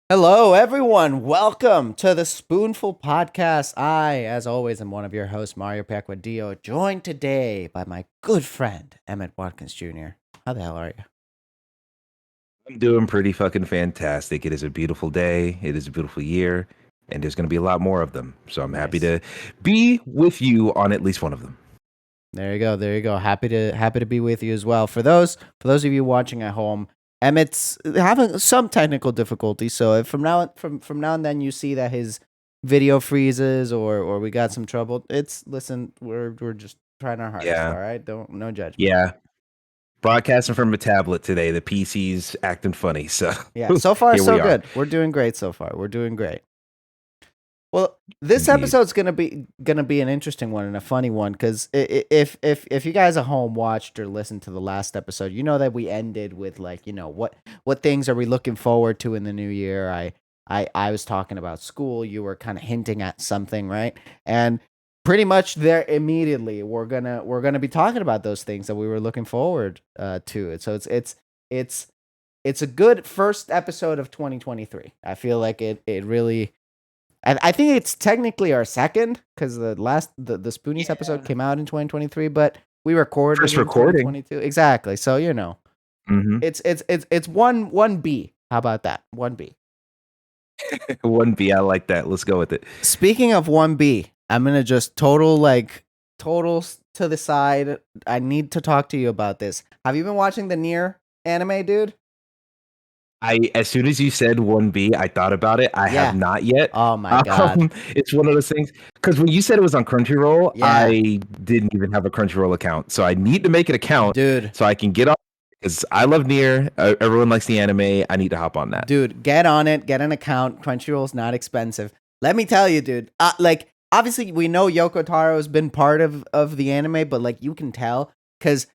Hello, everyone. Welcome to the Spoonful podcast. I, as always, am one of your hosts, Mario Pacuadio, joined today by my good friend, Emmett Watkins Jr. How the hell are you? I'm doing pretty fucking fantastic. It is a beautiful day. It is a beautiful year, and there's going to be a lot more of them. So I'm happy Nice. to be with you on at least one of them. There you go. There you go. Happy to be with you as well. For those of you watching at home, Emmett's having some technical difficulties. So if from now and then you see that his video freezes or we got some trouble, listen. We're just trying our hardest. Yeah, All right. Don't no judgment. yeah. Broadcasting from a tablet today. The PC's acting funny. So Yeah, so far here so we are. good. We're doing great so far. We're doing great. Well, this Indeed. episode's gonna be an interesting one and a funny one because if you guys at home watched or listened to the last episode, you know that we ended with like what things are we looking forward to in the new year. I was talking about school. You were kind of hinting at something, right? And pretty much there immediately we're gonna be talking about those things that we were looking forward to. It so it's it's a good first episode of 2023. I feel like it really. I think it's technically our second because the Spoonies episode Yeah. came out in 2023, but we recorded First in recording. 2022. Exactly. So Hmm. it's one B. How about that? One B. One B. I like that. Let's go with it. Speaking of one B, I'm gonna just totals to the side. I need to talk to you about this. Have you been watching the Near anime, dude? As soon as you said 1B, I thought about it. I have Yeah. not yet. Oh my god. It's one of those things because when you said it was on Crunchyroll, Yeah, I didn't even have a Crunchyroll account, so I need to make an account dude. so I can get on because I love Nier. Everyone likes the anime. I need to hop on that. Dude, get on it. Get an account. Crunchyroll's not expensive. Let me tell you, dude. Like, obviously, we know Yoko Taro has been part of the anime, but like, you can tell because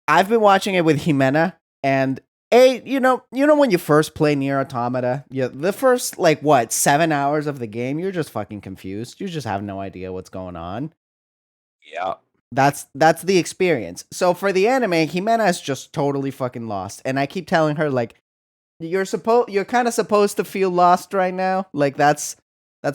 I've been watching it with Jimena, and you know when you first play Nier Automata, the first like what 7 hours of the game, you're just fucking confused. You just have no idea what's going on. Yeah. That's the experience. So for the anime, Jimena is just totally fucking lost, and I keep telling her like you're kind of supposed to feel lost right now. Like that's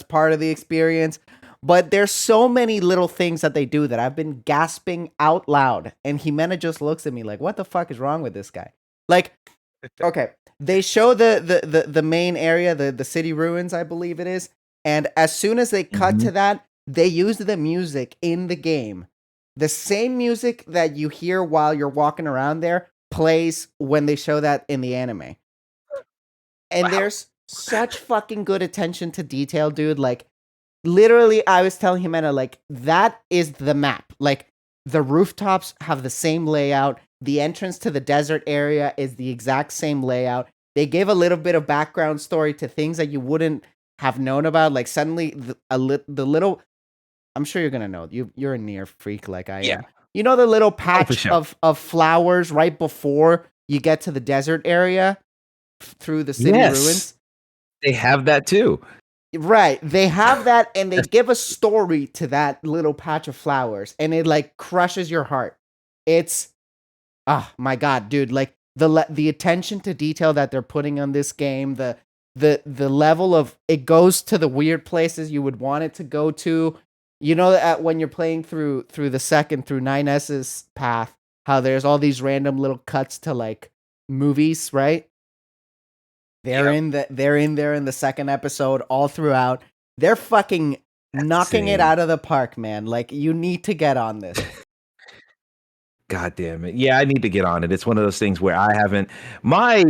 part of the experience. But there's so many little things that they do that I've been gasping out loud, and Jimena just looks at me like, "What the fuck is wrong with this guy?" Like, okay, they show the main area, the city ruins, I believe it is, and as soon as they cut Hmm. to that, they use the music in the game. The same music that you hear while you're walking around there plays when they show that in the anime. And Wow. there's such fucking good attention to detail, dude. Like, literally, I was telling Jimena, like, that is the map. Like, the rooftops have the same layout. The entrance to the desert area is the exact same layout. They gave a little bit of background story to things that you wouldn't have known about. Like, suddenly, the little. I'm sure you're gonna know. You're a near freak like I Yeah. am. You know the little Oh, for patch sure. of flowers right before you get to the desert area through the city Yes, ruins. they have that too. Right. They have that and they give a story to that little patch of flowers and it like crushes your heart. It's my god, dude, like the attention to detail that they're putting on this game, the level of it goes to the weird places you would want it to go to. You know when you're playing through the second through 9S's path, how there's all these random little cuts to like movies, right? Yep. They're in there in the second episode all throughout. They're fucking That's knocking it insane. out of the park, man. Like you need to get on this. God damn it. Yeah, I need to get on it. It's one of those things where I haven't my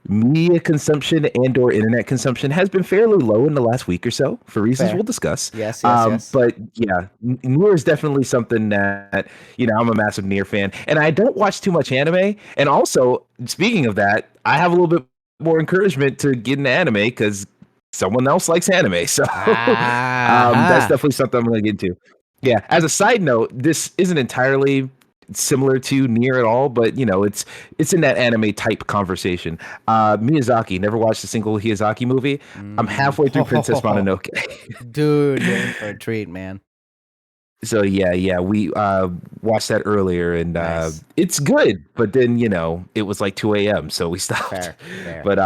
media consumption and or internet consumption has been fairly low in the last week or so for reasons we'll Fair. discuss. Yes, yes, yes. But yeah, Nier is definitely something that, I'm a massive Nier fan and I don't watch too much anime. And also, speaking of that, I have a little bit more encouragement to get into anime because someone else likes anime. So that's Aha. definitely something I'm going to get into. Yeah, as a side note, this isn't entirely similar to Nier at all, but it's in that anime type conversation. Miyazaki, never watched a single Miyazaki movie. I'm halfway through Princess Mononoke. Dude, you're in for a treat, man. So yeah, we watched that earlier and Nice. it's good, but then it was like 2 a.m. so we stopped. Fair. Fair. But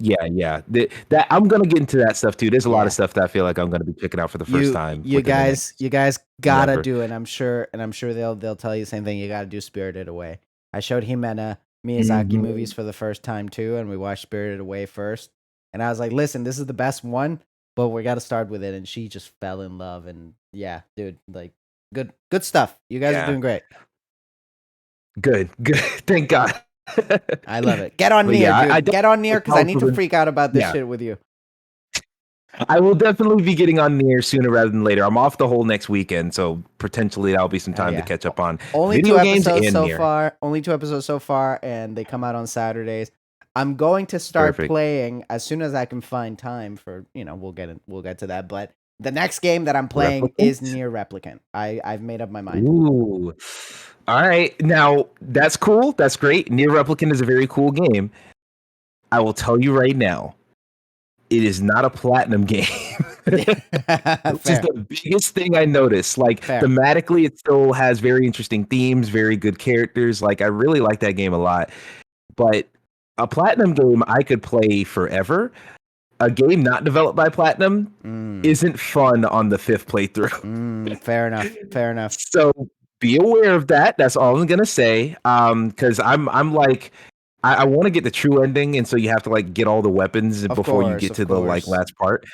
Yeah. That I'm gonna get into that stuff too. There's a lot of Yeah. stuff that I feel like I'm gonna be checking out for the first time You within the guys next you guys gotta whatever. do it. I'm sure they'll tell you the same thing. You gotta do Spirited Away. I showed Himena Miyazaki Mhm. movies for the first time too, and we watched Spirited Away first. And I was like, listen, this is the best one, but we gotta start with it. And she just fell in love. And yeah, dude, like good stuff. You guys are Yeah. doing great. Good. Thank God. I love it. Get on But yeah, near, I dude. definitely Get on near look because I forward need to to the freak out about this yeah. shit with you. I will definitely be getting on near sooner rather than later. I'm off the whole next weekend, so potentially that'll be some Hell time to yeah. catch up on Only video two games episodes and so near. far. Only two episodes so far, and they come out on Saturdays. I'm going to start Perfect. playing as soon as I can find time for, we'll get to that. But the next game that I'm playing is Replicant? Near Replicant. I've made up my mind. Ooh. All right. Now, that's cool. That's great. Near Replicant is a very cool game. I will tell you right now, it is not a platinum game. Which is Fair, the biggest thing I noticed. Like fair. thematically, it still has very interesting themes, very good characters. Like I really like that game a lot. But a platinum game I could play forever. A game not developed by Platinum Mm, isn't fun on the fifth playthrough. fair enough. Fair enough. So be aware of that. That's all I'm gonna say. Because I'm like I want to get the true ending, and so you have to like get all the weapons Of before you course, get of to the like course. last part.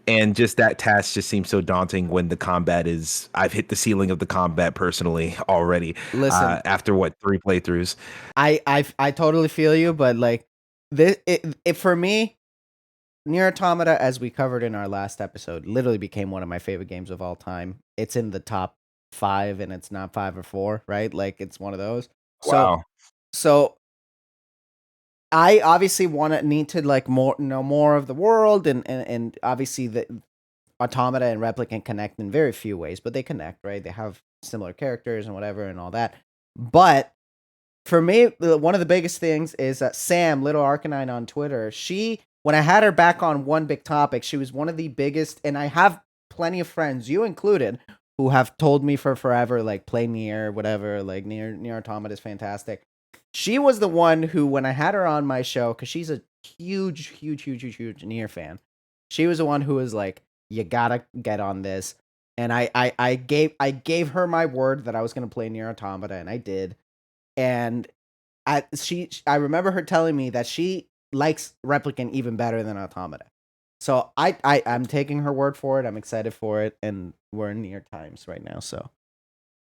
And just that task just seems so daunting when the combat is. I've hit the ceiling of the combat personally already. Listen, After what 3 playthroughs? I totally feel you, but like it for me, Nier Automata, as we covered in our last episode, literally became one of my favorite games of all time. It's in the top 5, and it's not 5 or 4, right? Like it's one of those. So Wow. so I obviously need to like more know more of the world, and obviously the Automata and Replicant connect in very few ways, but they connect, right? They have similar characters and whatever and all that. But for me, one of the biggest things is Sam, Little Arcanine on Twitter. When I had her back on One Big Topic, she was one of the biggest, and I have plenty of friends, you included, who have told me for forever, like, play Nier, whatever, like, Nier Automata is fantastic. She was the one who, when I had her on my show, because she's a huge Nier fan, she was the one who was like, you gotta get on this. And I gave her my word that I was gonna play Nier Automata, and I did. And I remember her telling me that she likes Replicant even better than Automata. So I'm taking her word for it. I'm excited for it, and we're in near times right now. So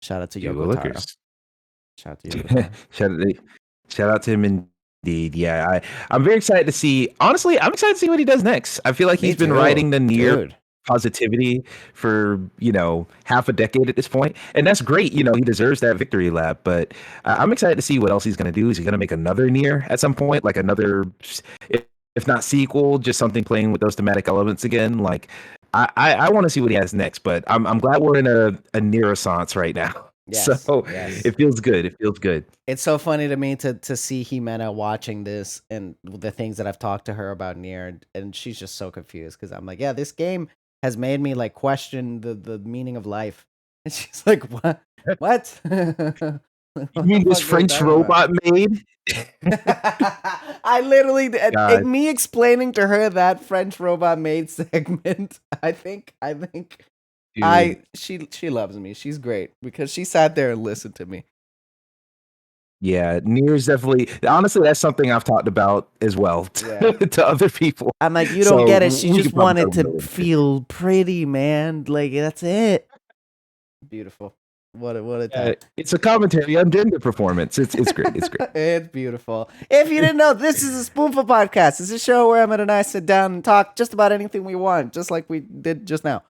shout out to Do Yoko Taro. lookers. Shout out to Yoko Taro. shout, out, shout out to him indeed. Yeah, I'm very excited to see. Honestly, I'm excited to see what he does next. I feel like Me he's been too, riding the near dude. positivity for half a decade at this point, and that's great. He deserves that victory lap. But I'm excited to see what else he's going to do. Is he going to make another near at some point, like another, if, if not sequel, just something playing with those thematic elements again? Like I want to see what he has next. But I'm glad we're in a near renaissance right now. Yes, So yes. it feels good. It feels good. It's so funny to me to see Jimena watching this and the things that I've talked to her about Nier, and she's just so confused because I'm like, yeah, this game has made me like question the meaning of life, and she's like, what, what, You what the mean this fuck are you French talking about? robot made? I literally God, me explaining to her that French robot made segment. I think dude. I she loves me. She's great because she sat there and listened to me. Yeah, Nier is definitely honestly that's something I've talked about as well Yeah. to other people. I'm like, you don't So get it. She we just could probably wanted talk about to it later. feel pretty, man. Like that's it. Beautiful. What a time. It's a commentary on gender performance. It's great. It's great. It's beautiful. If you didn't know, this is a Spoonful podcast. It's a show where Emmett and I sit down and talk just about anything we want, just like we did just now.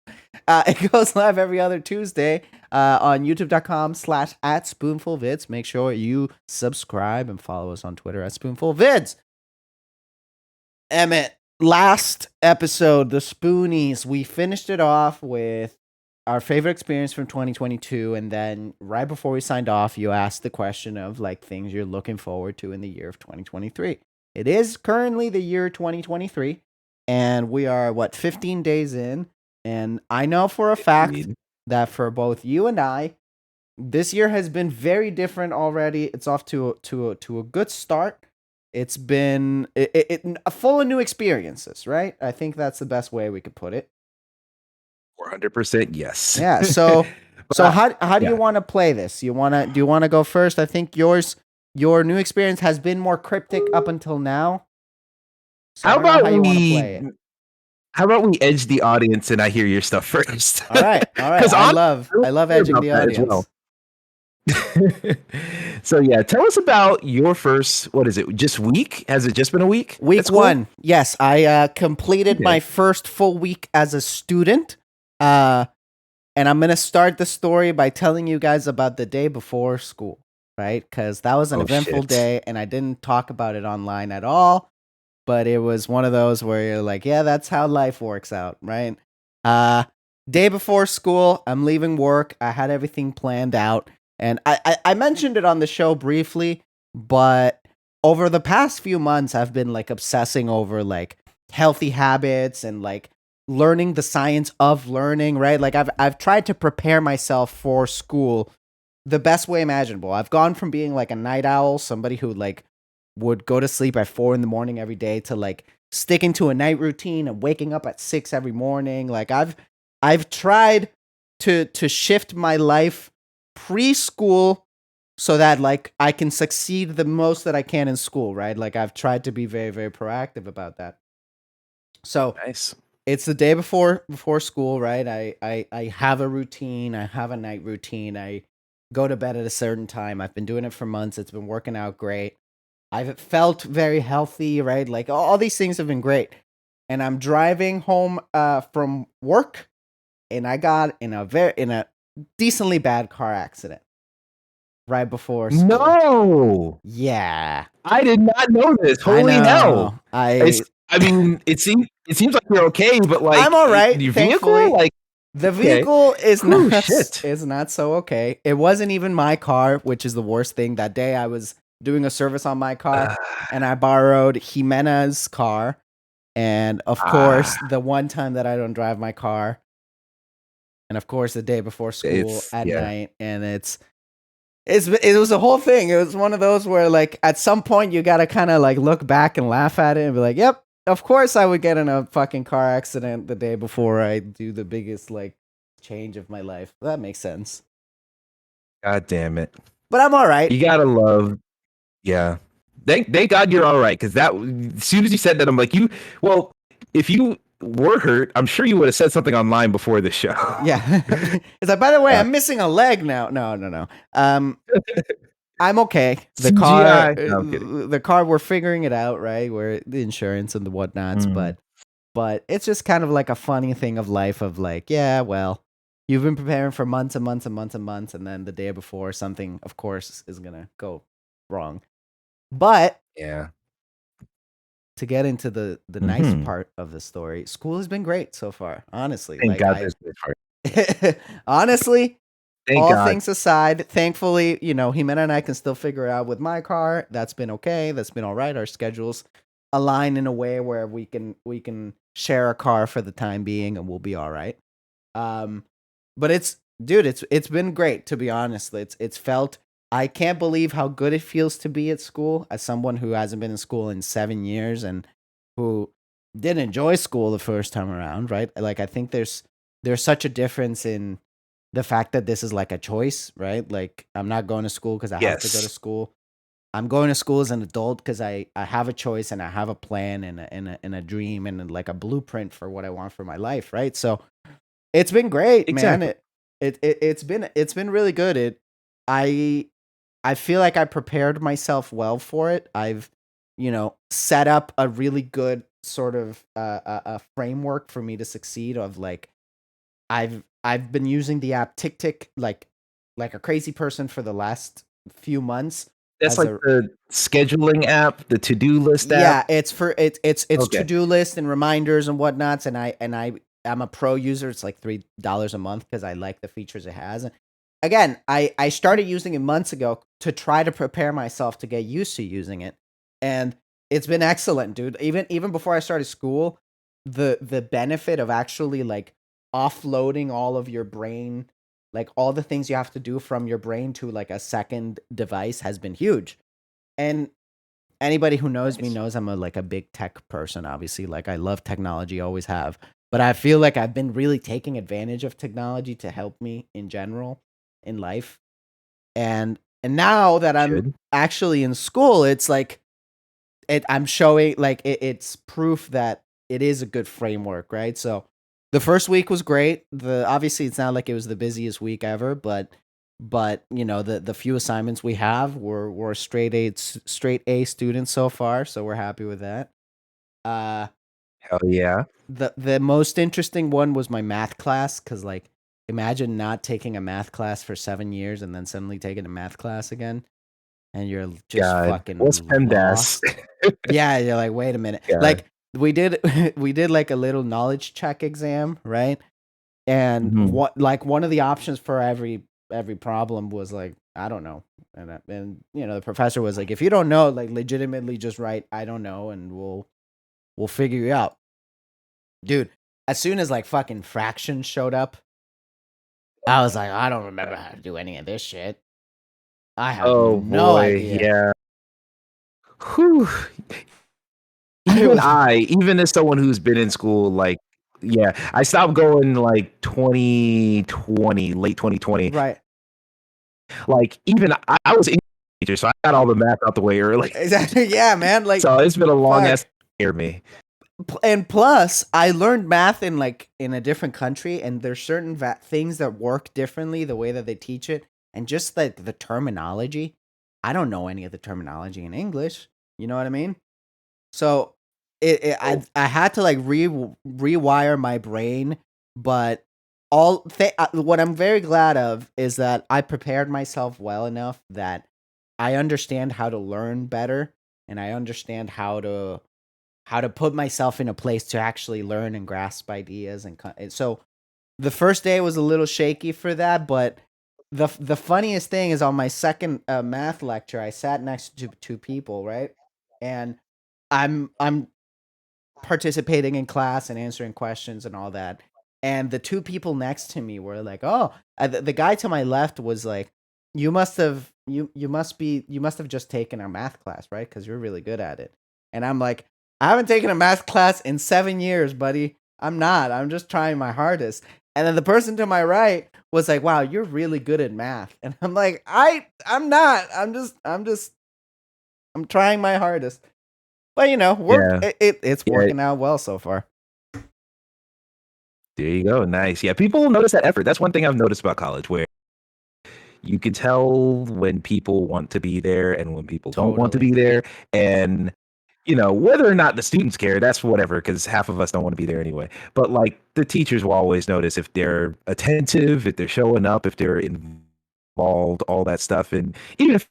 It goes live every other Tuesday on youtube.com/at spoonfulvids. Make sure you subscribe and follow us on Twitter at spoonfulvids. Emmett, last episode, the Spoonies, we finished it off with our favorite experience from 2022. And then right before we signed off, you asked the question of like things you're looking forward to in the year of 2023. It is currently the year 2023, and we are, 15 days in. And I know for a fact Indeed. that for both you and I, this year has been very different already. It's off to a good start. It's been full of new experiences, right? I think that's the best way we could put it. 400% yes. Yeah. So But so how do you yeah. want to play this? Do you want to go first? I think your new experience has been more cryptic up until now. So I How don't know how about you want to we play it. how about we edge the audience and I hear your stuff first? All right. All right. Because honestly, I I don't love care edging about the that as well. audience. So yeah, tell us about your first, what is it, just week? Has it just been a week at Week school? 1. Yes, I completed Okay. my first full week as a student. Uh and I'm going to start the story by telling you guys about the day before school, right? Cuz that was an Oh eventful shit. day and I didn't talk about it online at all, but it was one of those where you're like, yeah, that's how life works out, right? Uh Day before school, I'm leaving work. I had everything planned out. And I mentioned it on the show briefly, but over the past few months, I've been like obsessing over like healthy habits and like learning the science of learning, right? Like I've tried to prepare myself for school the best way imaginable. I've gone from being like a night owl, somebody who like would go to sleep at 4 in the morning every day, to like sticking to a night routine and waking up at 6 every morning. Like I've tried to shift my life preschool so that like I can succeed the most that I can in school, right? Like I've tried to be very, very proactive about that. So Nice. it's the day before school, right? I have a routine. I have a night routine. I go to bed at a certain time. I've been doing it for months. It's been working out great. I've felt very healthy, right? Like all these things have been great. And I'm driving home from work, and I got in a decently bad car accident right before school. No, Yeah, I did not know this. I Holy hell. know. It's, I mean, it seems like you're okay, but I'm like all right, your vehicle, thankfully. like The okay. vehicle is Oh not shit. is not so okay. It wasn't even my car, which is the worst thing. That day I was doing a service on my car, Uh, and I borrowed Jimena's car. And of ah, course, the one time that I don't drive my car, and of course the day before school it's at yeah. night, and it was a whole thing. It was one of those where like at some point you got to kind of like look back and laugh at it and be like, "Yep, of course I would get in a fucking car accident the day before I do the biggest like change of my life." That makes sense. God damn it. But I'm all right. You gotta love. Yeah. Thank God you're all right, because that as soon as you said that, I'm like, you. Well, if you were hurt, I'm sure you would have said something online before the show. Yeah. It's like, by the way, Yeah. I'm missing a leg now. No, no, no. I'm okay. CGI. No, I'm kidding. The car, we're figuring it out, right? Where the insurance and the whatnots, Mm, but it's just kind of like a funny thing of life of like, yeah, well, you've been preparing for months and months and months and months, and then the day before something, of course, is gonna go wrong. But yeah. to get into the nice Hmm. part of the story, school has been great so far. Honestly, Thank like God there's this part. honestly, Thank all God. things aside, thankfully, Jimena and I can still figure out with my car. That's been okay. That's been all right. Our schedules align in a way where we can share a car for the time being, and we'll be all right. Um, but it's been great, to be honest. It's felt. I can't believe how good it feels to be at school as someone who hasn't been in school in 7 years and who didn't enjoy school the first time around. Right? Like I think there's such a difference in the fact that this is like a choice, right? Like I'm not going to school because I have to go to Yes. school. I'm going to school as an adult because I have a choice and I have a plan and a dream and like a blueprint for what I want for my life, right? So it's been great, man. Exactly. It's been really good. I I feel like I prepared myself well for it. I've set up a really good sort of a framework for me to succeed. Of like I've been using the app TickTick like a crazy person for the last few months That's as like a the scheduling app, the to-do list yeah, app. it's for it's Okay. to-do list and reminders and whatnots, and I'm a pro user. It's like $3 a month because I like the features it has. And again, I started using it months ago to try to prepare myself to get used to using it, and it's been excellent, dude. Even before I started school, the benefit of actually like offloading all of your brain, like all the things you have to do from your brain to like a second device, has been huge. And Anybody who knows me Nice. knows I'm a big tech person, obviously. Like I love technology, always have. But I feel like I've been really taking advantage of technology to help me in general in life. And now that I'm Should. actually in school, it's like I'm showing like it's proof that it is a good framework, right? So the first week was great. The Obviously it's not like it was the busiest week ever, but the few assignments we have were straight A students so far, so we're happy with that. Uh Hell yeah. the most interesting one was my math class, cuz like imagine not taking a math class for 7 years and then suddenly taking a math class again and you're just God. What's fucking PEMDAS? lost. Yeah, you're like, "Wait a minute." God. Like we did we did like a little knowledge check exam, right? And Mhm. one of the options for every problem was like, I don't know. And the professor was like, if you don't know, like legitimately just write I don't know and we'll figure you out. Dude, as soon as like fucking fractions showed up, I was like, I don't remember how to do any of this shit. I have Oh no boy, idea. yeah. Whew. I was Even as someone who's been in school, like, yeah, I stopped going like 2020, late 2020. right. Like, even I was English teacher, so I got all the math out the way early. Exactly. Yeah, man. Like So it's been a long fuck. ass year me. And plus, I learned math in a different country, and there's certain things that work differently the way that they teach it, and just like the terminology. I don't know any of the terminology in English. You know what I mean? So Oh, I had to like rewire my brain, but what I'm very glad of is that I prepared myself well enough that I understand how to learn better, and I understand how to put myself in a place to actually learn and grasp ideas and so the first day was a little shaky for that, but the funniest thing is on my second math lecture I sat next to two people, right? And I'm participating in class and answering questions and all that. And the two people next to me were like, "Oh," the guy to my left was like, you must have just taken our math class, right? Because you're really good at it." And I'm like, "I haven't taken a math class in 7 years, buddy. I'm not. I'm just trying my hardest." And then the person to my right was like, "Wow, you're really good at math." And I'm like, I'm not. I'm trying my hardest." But yeah, it's yeah. working out well so far. There you go. Nice. Yeah, people notice that effort. That's one thing I've noticed about college, where you can tell when people want to be there and when people don't want to Totally. be there. And whether or not the students care, that's whatever, because half of us don't want to be there anyway. But like the teachers will always notice if they're attentive, if they're showing up, if they're involved, all that stuff. And even if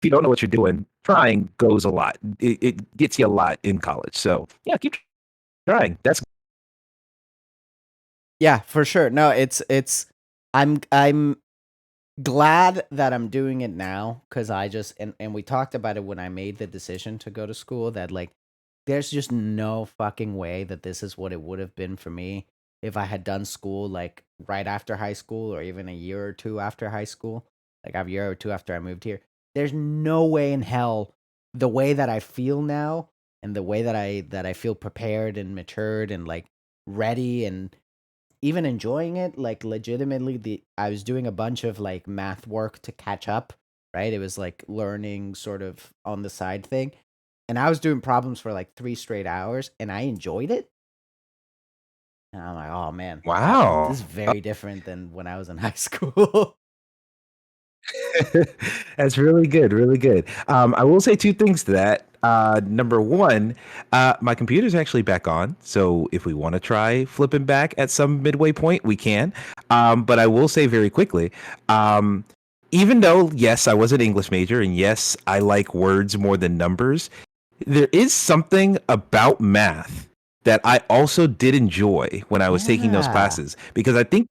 you don't know what you're doing, trying goes a lot. It gets you a lot in college. So yeah, keep trying. That's Yeah, for sure. No, I'm glad that I'm doing it now because I just and we talked about it when I made the decision to go to school that like there's just no fucking way that this is what it would have been for me if I had done school like right after high school or even a year or two after high school, like a year or two after I moved here. There's no way in hell the way that I feel now and the way that I feel prepared and matured and like ready and even enjoying it, like legitimately I was doing a bunch of like math work to catch up, right? It was like learning sort of on the side thing. And I was doing problems for like 3 straight hours and I enjoyed it. And I'm like, oh man, this wow. is very different than when I was in high school. That's really good, really good. I will say two things to that. Number one, my computer's actually back on, so if we want to try flipping back at some midway point, we can. But I will say very quickly, um, even though yes, I was an English major, and yes, I like words more than numbers, there is something about math that I also did enjoy when I was taking those Yeah. classes because I think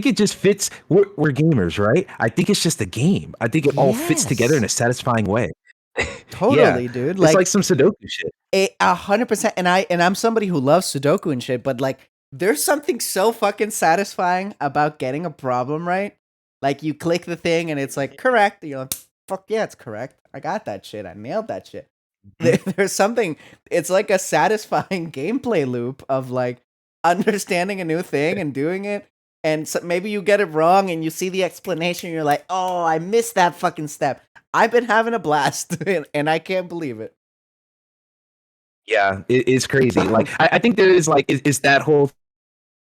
it just fits. We're gamers, right? I think it's just a game. I think it all fits together in Yes. a satisfying way. Yeah, Totally, dude. it's Like like some Sudoku shit. 100%. And I'm somebody who loves Sudoku and shit, but like, there's something so fucking satisfying about getting a problem right. Like, you click the thing and it's like correct. You're like, fuck yeah, it's correct. I got that shit. I nailed that shit. Mhm. There's something. It's like a satisfying gameplay loop of like understanding a new thing and doing it. And so maybe you get it wrong and you see the explanation. And you're like, oh, I missed that fucking step. I've been having a blast, and I can't believe it. Yeah, it's crazy. Like I think there is like is that whole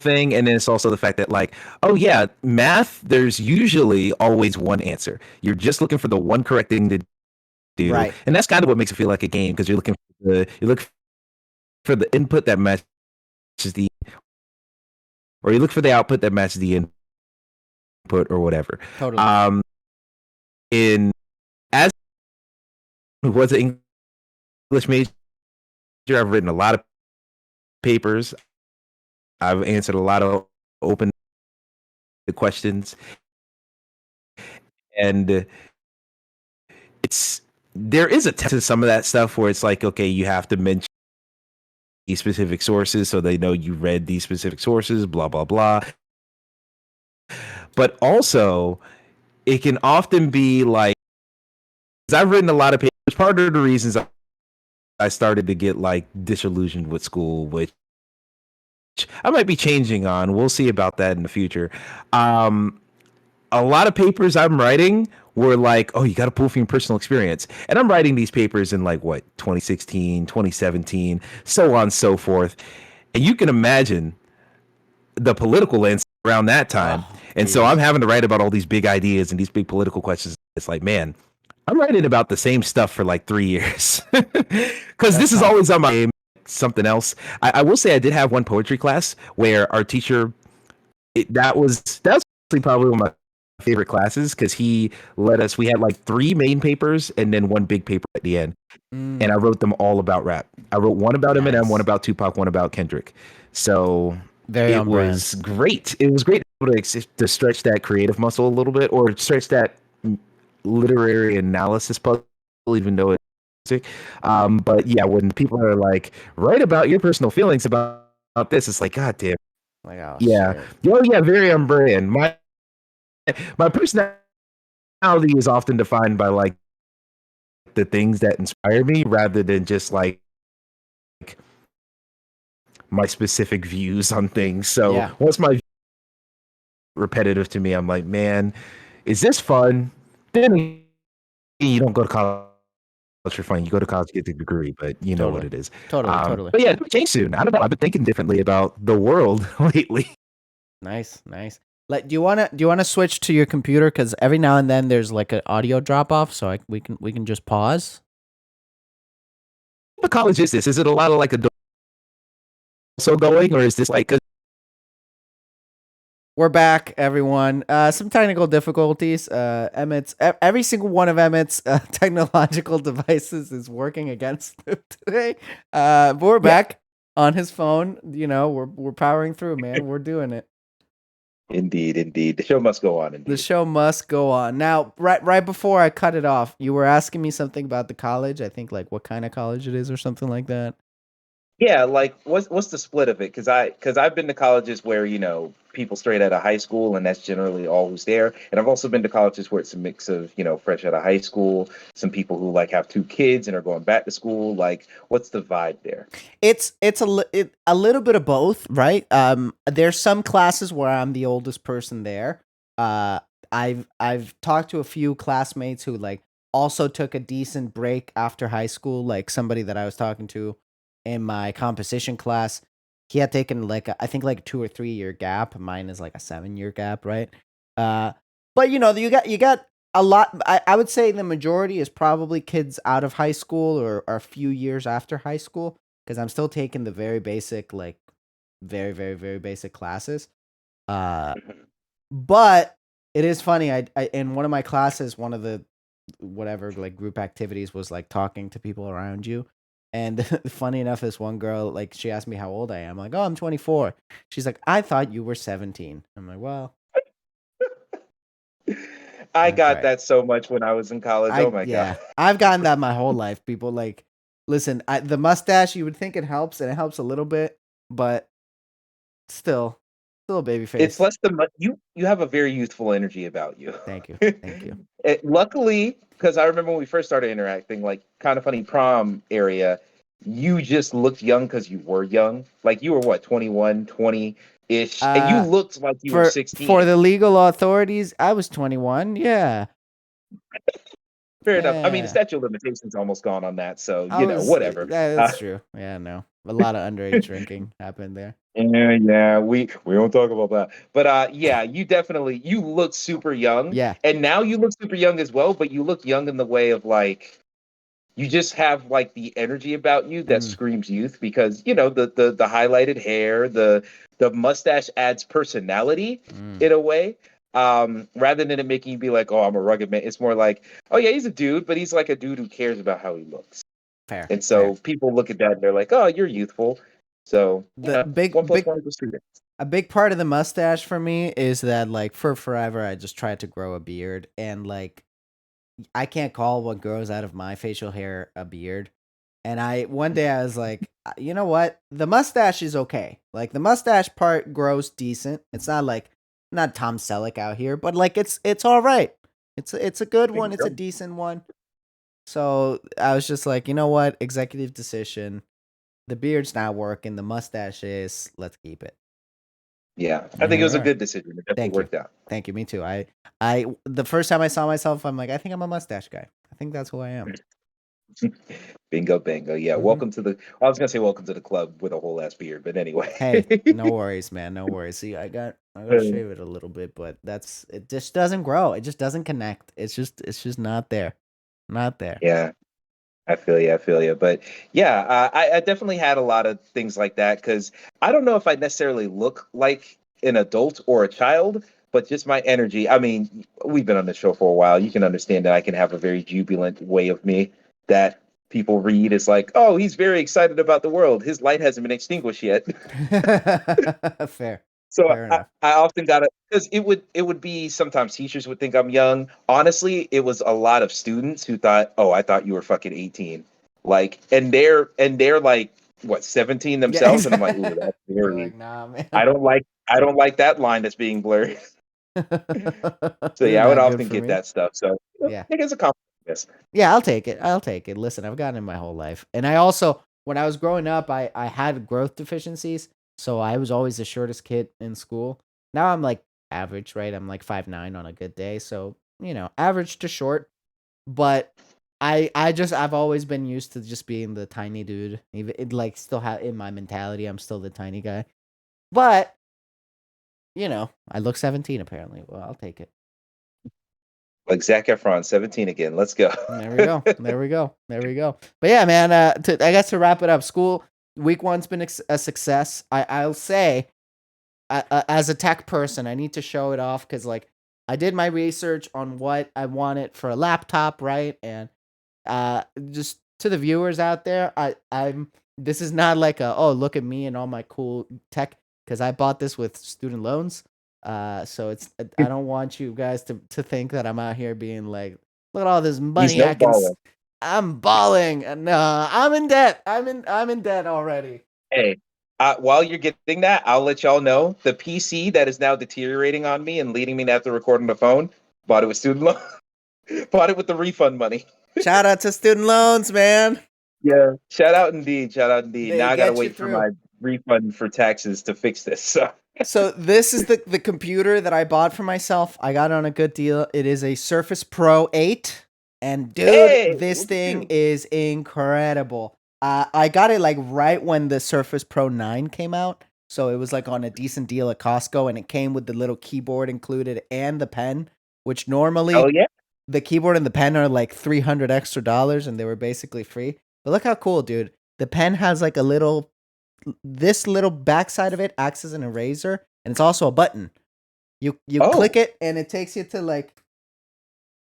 thing, and then it's also the fact that like, oh yeah, math. There's usually always one answer. You're just looking for the one correct thing to do, Right. and that's kind of what makes it feel like a game because you look for the input that matches the, or you look for the output that matches the input or whatever. Totally. In as who was an English major, I've written a lot of papers. I've answered a lot of open questions, and it's there is a test to some of that stuff where it's like, okay, you have to mention these specific sources so they know you read these specific sources, blah blah blah. But also, it can often be like, 'cause I've written a lot of papers. Part of the reasons I started to get like disillusioned with school, which I might be changing on. We'll see about that in the future. Um, a lot of papers I'm writing were like, oh, you got to pull from your personal experience. And I'm writing these papers in like what, 2016, 2017, so on and so forth. And you can imagine the political landscape around that time. Oh, And so I'm Jesus. having to write about all these big ideas and these big political questions. It's like, man, I'm writing about the same stuff for like 3 years because That's this is tough. always on my game. Something else. I will say I did have one poetry class where our teacher, that was actually probably one of my favorite classes because he let us. We had like three main papers and then one big paper at the end, and Mm, I wrote them all about rap. I wrote one about Eminem, one nice. about Tupac, one about Kendrick. So Very it on brand. was great. It was great to stretch that creative muscle a little bit, or stretch that literary analysis puzzle, even though it's music. But yeah, when people are like, write about your personal feelings about this, it's like, God damn. Like, oh Yeah. shit. Oh yeah, very on brand. My personality is often defined by like the things that inspire me rather than just like my specific views on things. So Yeah. once my repetitive to me, I'm like, man, is this fun? Then you don't go to college for fun. You go to college to get the degree, but you know what Totally. it is. Totally. Totally. But yeah, it'll change soon. I don't know. I've been thinking differently about the world lately. Nice. Nice. Like, do you wanna switch to your computer? Because every now and then there's like an audio drop off, so we can just pause. What college is this? Is it a lot of like adult so going, or is this like? 'Cause We're back, everyone. Some technical difficulties. Every single one of Emmett's technological devices is working against him today. But we're yeah, back on his phone. We're powering through, man. We're doing it. indeed, indeed. The show must go on. The Indeed. show must go on. Now, right before I cut it off, you were asking me something about the college. I think like what kind of college it is or something like that. Yeah, like what's the split of it? Because I've been to colleges where people straight out of high school, and that's generally all who's there. And I've also been to colleges where it's a mix of fresh out of high school, some people who like have two kids and are going back to school. Like, what's the vibe there? A little bit of both, right? There's some classes where I'm the oldest person there. Uh, I've talked to a few classmates who like also took a decent break after high school. Like somebody that I was talking to in my composition class, he had taken like I think like 2 or 3 year gap. Mine is like a 7 year gap, right? Uh, but you got a lot. I would say the majority is probably kids out of high school or a few years after high school because I'm still taking the very basic, like very, very, very basic classes. Uh, but it is funny. I in one of my classes, one of the whatever like group activities was like talking to people around you. And funny enough, this one girl, like, she asked me how old I am. I'm like, oh, I'm 24. She's like, I thought you were 17. I'm like, well, I that's got right. that so much when I was in college. Oh my god. Yeah, I've gotten that my whole life. People like, listen, the mustache, you would think it helps, and it helps a little bit, but still a baby It's face. less than you have a very youthful energy about you. Thank you. Thank you. Luckily, because I remember when we first started interacting, like kind of funny prom area, you just looked young because you were young. Like you were what, 21, 20 ish, and you Uh, looked like you were for 16. the legal authorities, I was 21. Yeah, Fair enough. I mean, the yeah. statute of limitations almost gone on that, so I was. whatever. That's true. Yeah, no. A lot of underage drinking happened there. Yeah, we don't talk about that. But yeah, you look super young, Yeah. and now you look super young as well. But you look young in the way of like you just have like the energy about you that Mm, screams youth because the highlighted hair, the mustache adds personality mm. in a way. Rather than it making you be like, oh, I'm a rugged man. It's more like, oh yeah, he's a dude, but he's like a dude who cares about how he looks. Fair. And Fair. so people look at that and they're like, oh, you're youthful. So The one plus big one equals two. a big part of the mustache for me is that like for forever I just tried to grow a beard, and like I can't call what grows out of my facial hair a beard. And I one day I was like, you know what? The mustache is okay. Like the mustache part grows decent. It's not like not Tom Selleck out here, but like it's all right. It's a good There one. you It's a go. decent one. So I was just like, you know what? Executive decision. The beard's not working. The mustache is. Let's keep it. Yeah, I And think it here was we a are. good decision. It definitely Thank you. worked out. Thank you. Me too. The first time I saw myself, I'm like, I think I'm a mustache guy. I think that's who I am. Bingo, bingo. Yeah, Hmm. welcome to the. I was gonna say welcome to the club with a whole ass beard, but anyway. Hey, no worries, man. No worries. See, I got to shave it a little bit, but it. Just doesn't grow. It just doesn't connect. It's just not there. Not there. Yeah, I feel you. I feel you. But yeah, I definitely had a lot of things like that because I don't know if I necessarily look like an adult or a child, but just my energy. I mean, we've been on the show for a while. You can understand that I can have a very jubilant way of me that people read as like, oh, he's very excited about the world. His light hasn't been extinguished yet. Fair. So Fair I, enough. I often got it because it would be sometimes teachers would think I'm young. Honestly, it was a lot of students who thought, "Oh, I thought you were fucking 18." Like, and they're like what 17 Yeah, themselves, and I'm like, "Ooh, exactly. that's They're very." like, nah, man. I don't like that line that's being blurred. So This is yeah, I would not good often for get me. that stuff. So I Yeah. think it's a compliment. Yes. Yeah, I'll take it. I'll take it. Listen, I've gotten it my whole life. And I also, when I was growing up, I had growth deficiencies. So I was always the shortest kid in school. Now I'm like average, right? I'm like 5'9" on a good day. So, average to short. But I've always been used to just being the tiny dude. Even it like still have in my mentality, I'm still the tiny guy. But, I look 17 apparently. Well, I'll take it. Like Zac Efron, 17 again. Let's go. There we go. There we go. There we go. But yeah, man. I guess to wrap it up, school week one's been a success. I'll say, as a tech person, I need to show it off because like I did my research on what I wanted for a laptop, right? And just to the viewers out there, I'm this is not like a oh look at me and all my cool tech because I bought this with student loans. So I don't want you guys to think that I'm out here being like look at all this He's money no I can. baller. I'm balling. No, I'm in debt. I'm in debt already. Hey, while you're getting that, I'll let y'all know the PC that is now deteriorating on me and leading me to have to record on the phone. Bought it with student loan. Bought it with the refund money. Shout out to student loans, man. Yeah. Shout out indeed. Shout out indeed. They Now I gotta get you wait for through. my refund for taxes to fix this. So So this is the computer that I bought for myself. I got it on a good deal. It is a Surface Pro 8. And dude, hey, this look at thing you. is incredible. I got it like right when the Surface Pro 9 came out. So it was like on a decent deal at Costco, and it came with the little keyboard included and the pen, which Oh normally yeah. the keyboard and the pen are like 300 extra dollars and they were basically free. But look how cool, dude. The pen has like a little this little backside of it acts as an eraser, and it's also a button. You click Oh, it and it takes you to like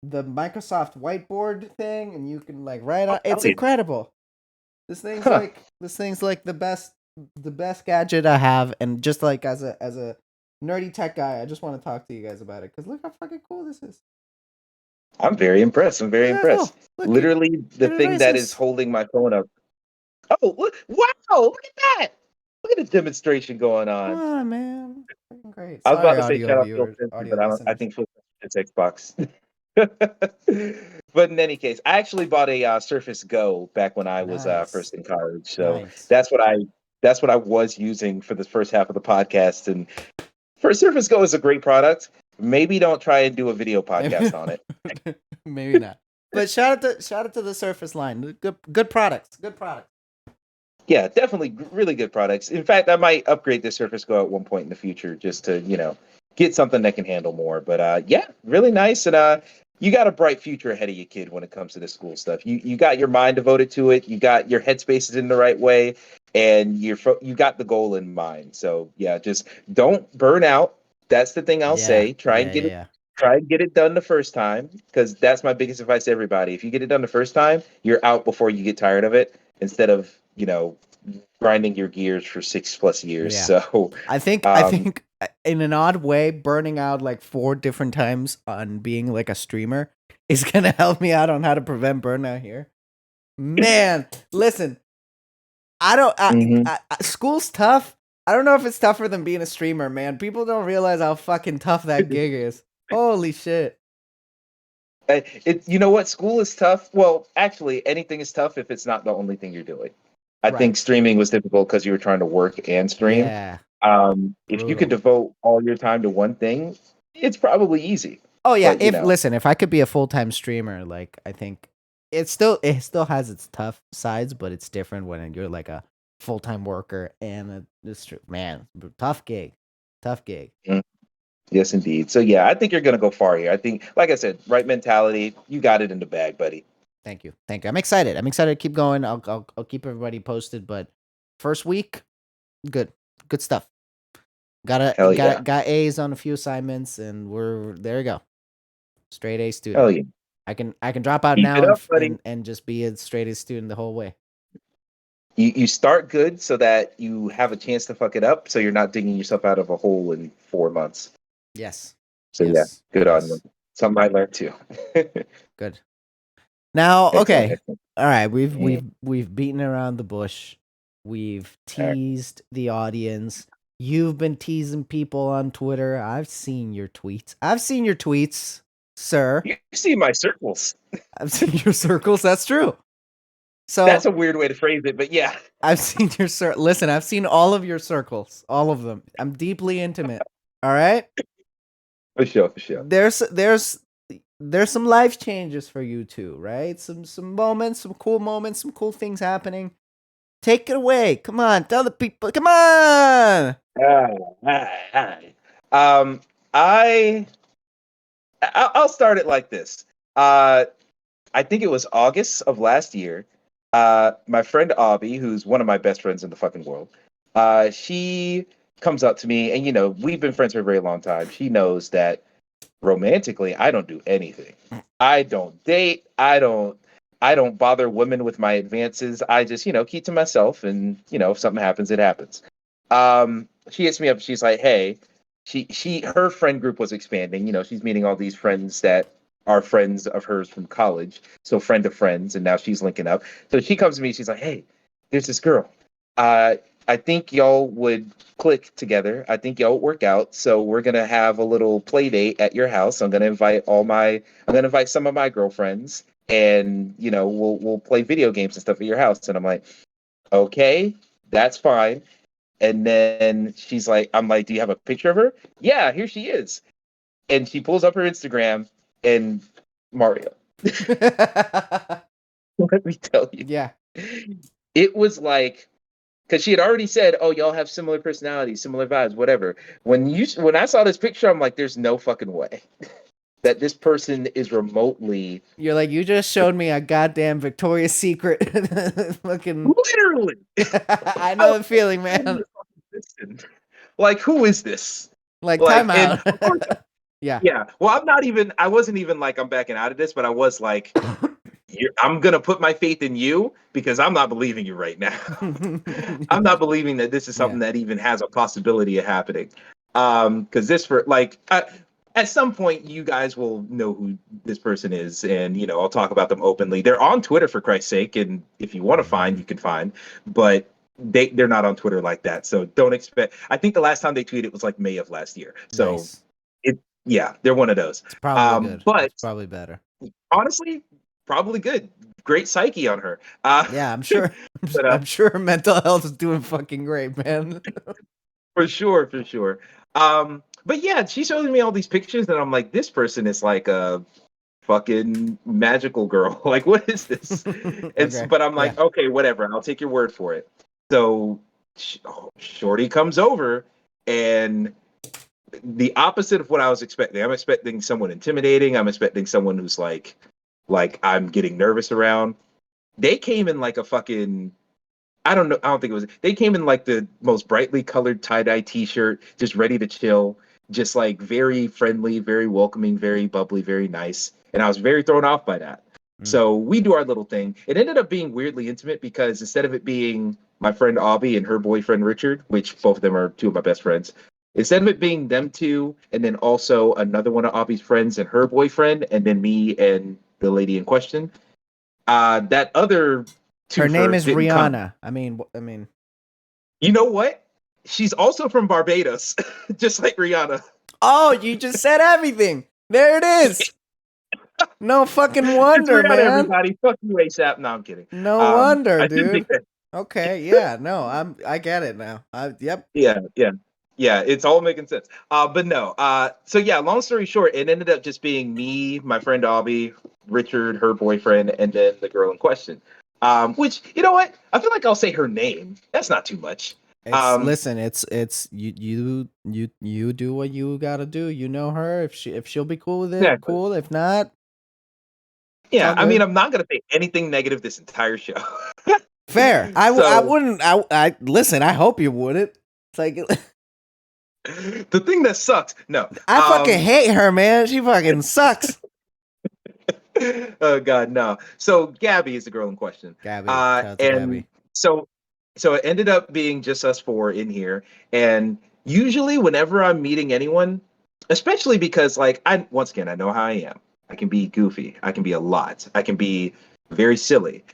the Microsoft whiteboard thing, and you can like write on. hell It's yeah. incredible. Huh. This thing's like the best gadget I have, and just like as a nerdy tech guy, I just want to talk to you guys about it because look how fucking cool this is. I'm very impressed. I'm very Look how impressed. cool. Look at Literally the it thing that is erases. holding my phone up. Oh, look. Wow, look at that. Look at the demonstration going Come on. on, man. Fucking great. I was about Sorry, to say audio shout out Phil viewers, Spencer, audio but I don't I listeners. think Phil Spencer Xbox. But in any case, I actually bought a Surface Go back when I was Nice. first in college. So Nice. that's what I was using for the first half of the podcast. And for Surface Go is a great product. Maybe don't try and do a video Maybe, podcast on it. maybe not. But shout out to the Surface line. Good products. Good products. Yeah, definitely really good products. In fact, I might upgrade the Surface Go at one point in the future just to, get something that can handle more. But yeah, really nice. And you got a bright future ahead of you, kid, when it comes to this school stuff. You got your mind devoted to it. You got your headspace is in the right way, and you got the goal in mind. So yeah, just don't burn out. That's the thing I'll Yeah. say. Try and Yeah. get Yeah. it. Yeah. Try and get it done the first time, because that's my biggest advice to everybody. If you get it done the first time, you're out before you get tired of it, instead of grinding your gears for 6+ years. Yeah. So, I think in an odd way, burning out like 4 different times on being like a streamer is gonna help me out on how to prevent burnout here. Man, listen, I don't. mhm. School's tough. I don't know if it's tougher than being a streamer, man. People don't realize how fucking tough that gig is. Holy shit. You know what? School is tough. Well, actually, anything is tough if it's not the only thing you're doing. I Right. think streaming was difficult because you were trying to work and stream. Yeah. If you could Brutal. devote all your time to one thing, it's probably easy. Oh yeah. But If I could be a full-time streamer, like I think it still has its tough sides, but it's different when you're like a full-time worker and man, tough gig. Tough gig. mm, yes, indeed. So yeah, I think you're gonna go far here. I think, like I said, right mentality, you got it in the bag, buddy. Thank you. Thank you. I'm excited. I'm excited to keep going. I'll keep everybody posted, but first week, good. Good stuff. Got a Hell yeah, got A's on a few assignments and we're there you go. Straight A student. hell yeah. I can drop out Keep it now up, buddy. and just be a straight A student the whole way. You start good so that you have a chance to fuck it up, so you're not digging yourself out of a hole in 4 months. Yes. So yeah, Yes. good on you. Yes. Something I learned too. Good. Now, Excellent, okay. excellent. All right, we've Mm, we've beaten around the bush. We've all right. teased the audience. You've been teasing people on Twitter. I've seen your tweets, sir. You see my circles. I've seen your circles. That's true. So That's a weird way to phrase it, but yeah. I've seen your Listen, I've seen all of your circles, all of them. I'm deeply intimate. All right. For sure, for sure. There's some life changes for you too, right? Some moments, some cool things happening. Take it away. Come on, tell the people. Come on. Ah, ah, ah. Um, I I'll start it like this. I think it was August of last year. My friend Abby, who's one of my best friends in the fucking world, she comes up to me, and we've been friends for a very long time. She knows that romantically, I don't do anything. I don't date. I don't bother women with my advances. I just, keep to myself, and if something happens, it happens. She hits me up. She's like, "Hey," her friend group was expanding. She's meeting all these friends that are friends of hers from college. So friend of friends, and now she's linking up. So she comes to me. She's like, "Hey, there's this girl. I think y'all would click together. I think y'all would work out. So we're gonna have a little play date at your house. I'm gonna invite some of my girlfriends, and we'll play video games and stuff at your house." And I'm like, "Okay, that's fine." And then I'm like, "Do you have a picture of her?" "Yeah, here she is." And she pulls up her Instagram, and Mario, let me tell you, Yeah. it was like, because she had already said, "Oh, y'all have similar personalities, similar vibes, whatever." When I saw this picture, I'm like, "There's no fucking way that this person is remotely." You're like, you just showed me a goddamn Victoria's Secret. Fucking. Literally. I know the feeling, man. Like, who is this? Like, Like, time and out. of course, Yeah. yeah. Well, I wasn't even like, I'm backing out of this, but I was like, I'm gonna put my faith in you, because I'm not believing you right now. I'm not believing that this is something Yeah. that even has a possibility of happening. Because at some point, you guys will know who this person is, and I'll talk about them openly. They're on Twitter, for Christ's sake, and if you want to find, you can find, but they're not on Twitter like that. So don't expect. I think the last time they tweeted was like May of last year. So Nice. Yeah, they're one of those. It's probably good. But It's probably better. honestly, probably good. Great psyche on her. Yeah, I'm sure. But I'm sure her mental health is doing fucking great, man. for sure, for sure. But yeah, she showed me all these pictures, and I'm like, this person is like a fucking magical girl. Like, what is this? Okay. But I'm Yeah. like, okay, whatever. I'll take your word for it. So Shorty comes over, and the opposite of what I was expecting. I'm expecting someone intimidating. I'm expecting someone who's like I'm getting nervous around. They came in like a fucking I don't know. I don't think it was. They came in like the most brightly colored tie-dye T-shirt, just ready to chill, just like very friendly, very welcoming, very bubbly, very nice. And I was very thrown off by that. So we do our little thing. It ended up being weirdly intimate because instead of it being my friend Avi and her boyfriend Richard, which both of them are two of my best friends, instead of it being them two, and then also another one of Avi's friends and her boyfriend, and then me and the lady in question, that other Her name twofer is didn't come. Rihanna. I mean. You know what? She's also from Barbados, just like Rihanna. Oh, you just said everything. There it is. No fucking It's wonder, Rihanna, man. everybody. Fuck you, ASAP. No, I'm kidding. No wonder, I did think dude. that. Okay, yeah, no, I get it now. Yep. Yeah. It's all making sense. But no. So yeah. Long story short, it ended up just being me, my friend Abby, Richard, her boyfriend, and then the girl in question. Which you know what? I feel like I'll say her name. That's not too much. Listen, it's you do what you gotta do. You know her. If she'll be cool with it, Exactly. cool. If not, it's Yeah. all I mean, good. I'm not gonna say anything negative this entire show. Fair. I So wouldn't. I listen. I hope you wouldn't. It's like the thing that sucks. No. I fucking hate her, man. She fucking sucks. Oh God, no. So Gabby is the girl in question. Gabby, shout out to And Gabby. so it ended up being just us four in here. And usually whenever I'm meeting anyone, especially because like I once again I know how I am. I can be goofy. I can be a lot. I can be very silly.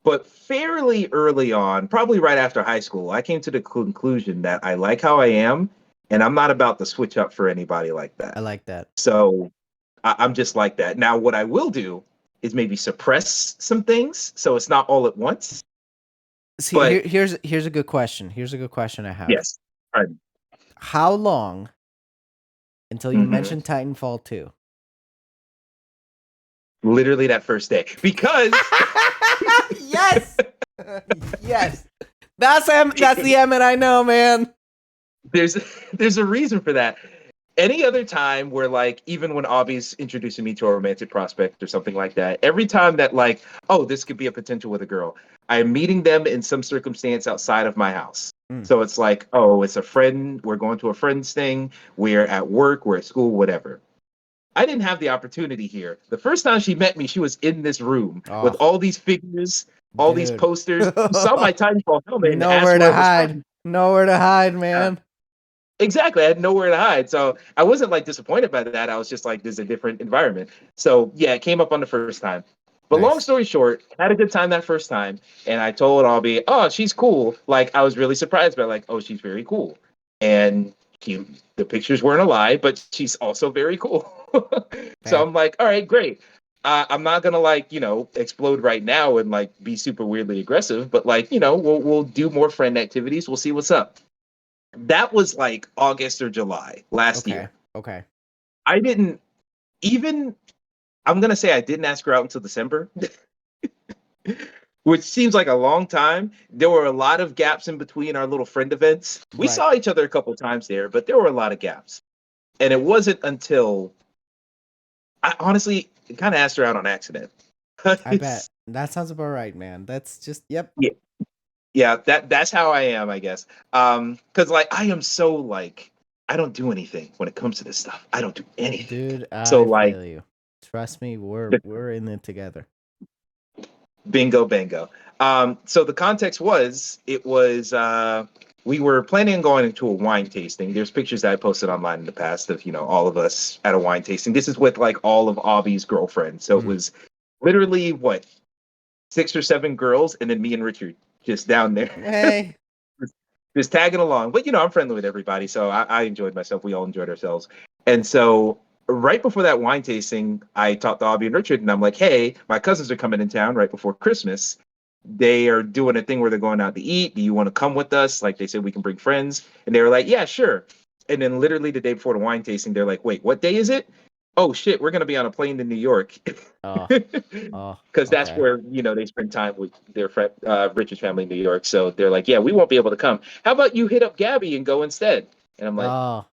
But fairly early on, probably right after high school, I came to the conclusion that I like how I am, and I'm not about to switch up for anybody like I that. like that. So I'm just like that. Now, what I will do is maybe suppress some things so it's not all at once. See, But here's a good question. Here's a good question I have. yes, right. How long until you Mhm. mentioned Titanfall 2? Literally that first day, because Yes. Yes. That's the Emmett I know, man. there's a reason for that. Any other time where like even when Avi's introducing me to a romantic prospect or something like that, every time that like, oh, this could be a potential with a girl, I'm meeting them in some circumstance outside of my house. Mm. So it's like, oh, it's a friend, we're going to a friend's thing, we're at work, we're at school, whatever. I didn't have the opportunity here. The first time she met me, she was in this room with Oh, all these figures, all these dude. posters. She saw my Titanfall helmet and asked Nowhere where to it was hide. from. Nowhere to hide, man. Exactly. I had nowhere to hide. So I wasn't like disappointed by that. I was just like, there's a different environment. So yeah, it came up on the first time. But long Nice. story short, had a good time that first time. And I told Albie, oh, she's cool. Like I was really surprised by like, oh, she's very cool. And the pictures weren't a lie, but she's also very cool. So Fair. I'm like, all right, great. I'm not gonna like, explode right now and like be super weirdly aggressive, but like, we'll do more friend activities. We'll see what's up. That was like August or July last year. Okay. I didn't even, I'm going to say I didn't ask her out until December, which seems like a long time. There were a lot of gaps in between our little friend events. We Right. saw each other a couple times there, but there were a lot of gaps. And it wasn't until I honestly kind of asked her out on accident. I bet. That sounds about right, man. That's just yep. Yeah, that's how I am, I guess. Because like I am so like I don't do anything when it comes to this stuff. I don't do anything. Dude, So I like feel you. Trust me, the we're in it together. bingo bango. So the context was it was we were planning on going into a wine tasting. There's pictures that I posted online in the past of all of us at a wine tasting. This is with like all of Avi's girlfriends. So it was literally what 6 or 7 girls and then me and Richard just down there. Hey. Just tagging along. But I'm friendly with everybody, so I enjoyed myself. We all enjoyed ourselves. And so right before that wine tasting, I talked to Aubie and Richard, and I'm like, hey, my cousins are coming in town right before Christmas. They are doing a thing where they're going out to eat. Do you want to come with us? Like, they said we can bring friends. And they were like, yeah, sure. And then literally the day before the wine tasting, they're like, wait, what day is it? Oh shit, we're gonna be on a plane to New York. Oh, oh, Because that's okay. where they spend time with their friend Richard's family in New York. So they're like, yeah, we won't be able to come. How about you hit up Gabby and go instead? And I'm like, Oh,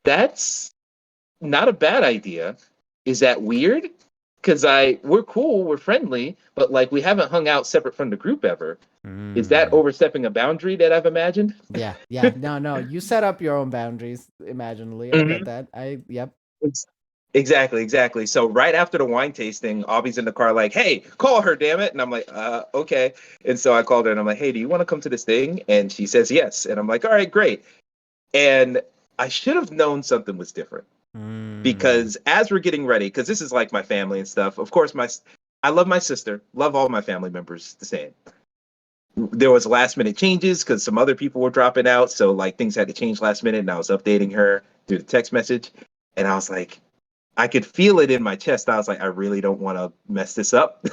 that's not a bad idea. Is that weird? Because we're cool, we're friendly, but like we haven't hung out separate from the group ever. Is that mm. overstepping a boundary that I've imagined? Yeah, yeah. No. You set up your own boundaries imaginally. I get Mhm. that. Yep. Exactly. So right after the wine tasting, Aubie's in the car like, "Hey, call her, damn it!" And I'm like, okay." And so I called her and I'm like, "Hey, do you want to come to this thing?" And she says yes. And I'm like, "All right, great." And I should have known something was different Mm. because as we're getting ready, because this is like my family and stuff. Of course, I love my sister, love all my family members the same. There was last minute changes because some other people were dropping out, so like things had to change last minute, and I was updating her through the text message, and I was like, I could feel it in my chest. I was like, I really don't want to mess this up.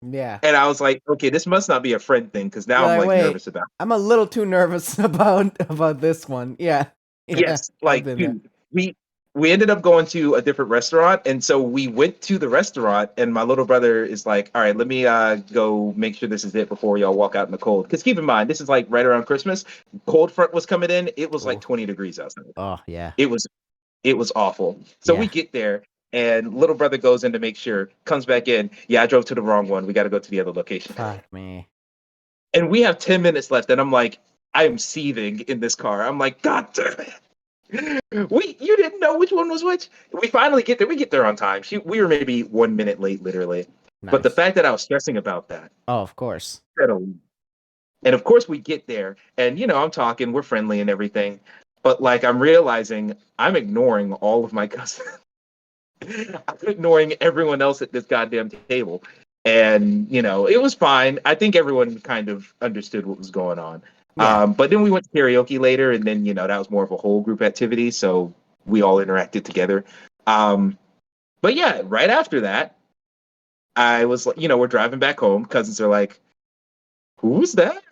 Yeah. And I was like, okay, this must not be a friend thing because now You're I'm like, like wait, nervous about I'm a little too nervous about this one. Yeah. it. Yeah. Yes, I've like, been there. dude, we ended up going to a different restaurant. And so we went to the restaurant, and my little brother is like, all right, let me go make sure this is it before y'all walk out in the cold. Because keep in mind, this is like right around Christmas. Cold front was coming in. It was like Oh, 20 degrees outside. oh yeah. It was It was awful. So we Yeah. get there, and little brother goes in to make sure, comes back in. Yeah, I drove to the wrong one. We got to go to the other location. Fuck me. And we have 10 minutes left, and I'm like, I am seething in this car. I'm like, God damn it. You didn't know which one was which. We finally get there. We get there on time. We were maybe 1 minute late, literally. But the Nice. fact that I was stressing about that, Oh, of course. and of course we get there, and I'm talking, we're friendly and everything, but like I'm realizing I'm ignoring all of my cousins. I'm ignoring everyone else at this goddamn table. And, it was fine. I think everyone kind of understood what was going on. Yeah. But then we went to karaoke later, and then, that was more of a whole group activity. So we all interacted together. But yeah, right after that, I was like, we're driving back home. Cousins are like, who's that?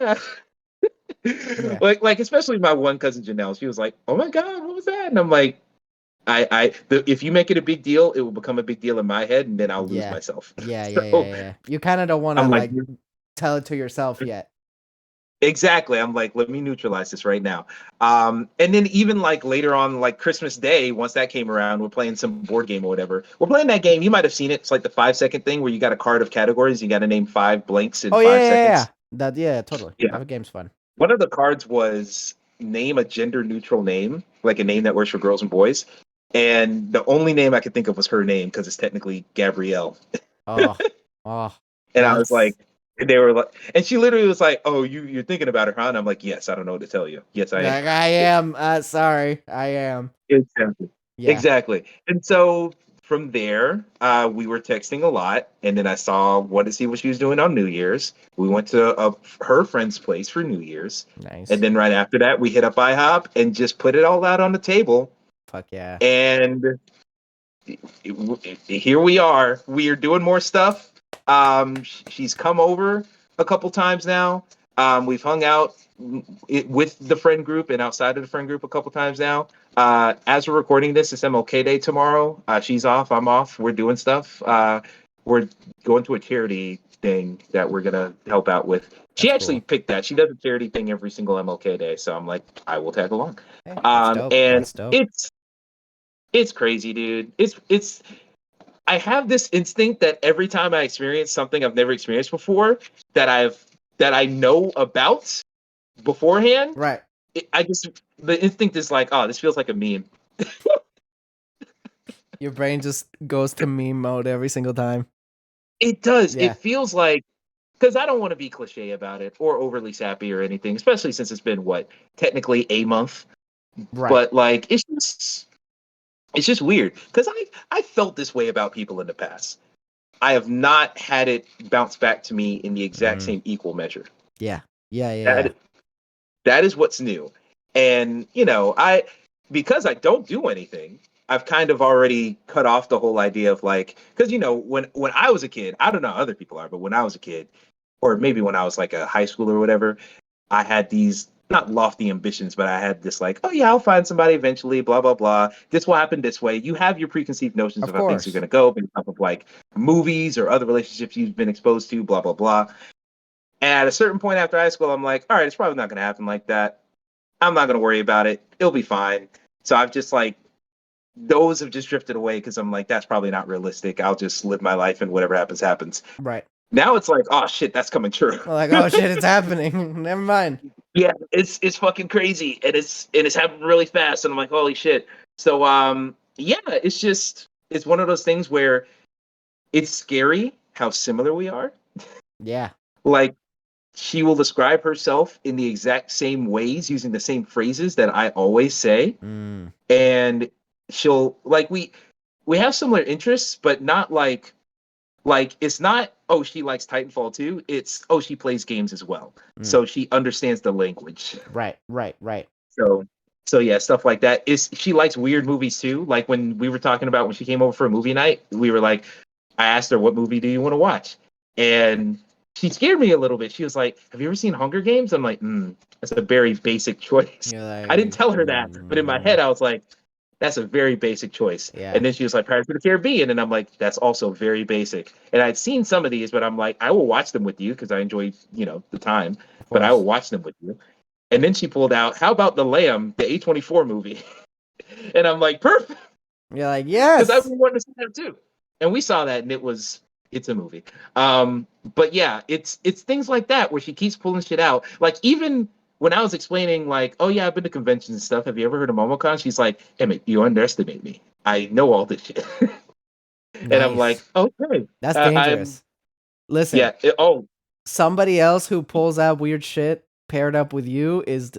Yeah. like, especially my one cousin, Janelle, she was like, oh my God, what was that? And I'm like, if you make it a big deal, it will become a big deal in my head, and then I'll lose Yeah. myself. Yeah. Yeah. Yeah. So Yeah. You kind of don't want to I'm like, like tell it to yourself yet. exactly. I'm like, let me neutralize this right now. And then even like later on, like Christmas Day, once that came around, we're playing some board game or whatever. We're playing that game. You might have seen it. It's like the 5 second thing where you got a card of categories. You got to name five blanks in Oh yeah. five Yeah. Yeah. seconds. Yeah. Totally. Yeah. That game's fun. One of the cards was name a gender neutral name, like a name that works for girls and boys. And the only name I could think of was her name because it's technically Gabrielle. Oh. Oh. And I was like, That's they were like, and she literally was like, "Oh, you're thinking about her, huh?" And I'm like, "Yes, I don't know what to tell you. Yes, I am." like I am. Sorry. I am. Exactly. Yeah. Exactly. And so from there, we were texting a lot, and then I saw wanted to see what she was doing on New Year's. We went to her friend's place for New Year's, and Nice. then right after that, we hit up IHOP and just put it all out on the table. Fuck yeah. And here we are. We are doing more stuff. She's come over a couple times now. We've hung out with the friend group and outside of the friend group a couple times now. As we're recording this, it's MLK Day tomorrow. She's off. I'm off. We're doing stuff. We're going to a charity thing that we're gonna help out with. She That's actually cool. picked that. She does a charity thing every single MLK Day, so I'm like, I will tag along. Hey, that's dope. And That's dope. it's crazy, dude. It's I have this instinct that every time I experience something I've never experienced before, that I know about beforehand, Right. the instinct is like, oh, this feels like a meme. Your brain just goes to meme mode every single time. It does. Yeah. It feels like, because I don't want to be cliche about it or overly sappy or anything, especially since it's been technically a month. Right. But like, it's just weird because I felt this way about people in the past. I have not had it bounce back to me in the exact Mm. same equal measure. Yeah. Yeah. Yeah. That is what's new. And, because I don't do anything, I've kind of already cut off the whole idea of like, because when I was a kid, I don't know how other people are, but when I was a kid, or maybe when I was like a high schooler or whatever, I had these not lofty ambitions, but I had this like, oh yeah, I'll find somebody eventually, blah blah blah. This will happen this way. You have your preconceived notions Of of how things are course. going to go based off of like movies or other relationships you've been exposed to, blah blah blah. And at a certain point after high school, I'm like, all right, it's probably not going to happen like that. I'm not going to worry about it. It'll be fine. So I've just like, those have just drifted away because I'm like, that's probably not realistic. I'll just live my life and whatever happens, happens. Right. Now it's like, oh shit, that's coming true. Well, like, oh shit, it's happening. Never mind. Yeah, it's fucking crazy, and it's happening really fast, and I'm like, holy shit. So yeah, it's one of those things where it's scary how similar we are. Yeah. Like, she will describe herself in the exact same ways using the same phrases that I always say. And she'll like we have similar interests, but not like it's not, oh, she likes Titanfall too. It's, oh, she plays games as well. So she understands the language. Right. So yeah, stuff like that. She likes weird movies too. Like when we were talking about when she came over for a movie night, we were like, I asked her, what movie do you want to watch? And she scared me a little bit. She was like, have you ever seen Hunger Games? I'm like, that's a very basic choice. Like, I didn't tell her that, but in my head, I was like, that's a very basic choice. Yeah. And then she was like, Pirates of the Caribbean. And I'm like, that's also very basic. And I'd seen some of these, but I'm like, I will watch them with you because I enjoy, the time, but I will watch them with you. And then she pulled out, how about The Lamb, the A24 movie? And I'm like, perfect. You're like, yes. Because I wanted to see that too. And we saw that, and it's a movie. But yeah, it's things like that where she keeps pulling shit out. Like even when I was explaining, like, oh yeah, I've been to conventions and stuff. Have you ever heard of MomoCon? She's like, Emmett, you underestimate me. I know all this shit. And I'm like, okay, that's dangerous. Listen, yeah. Somebody else who pulls out weird shit paired up with you is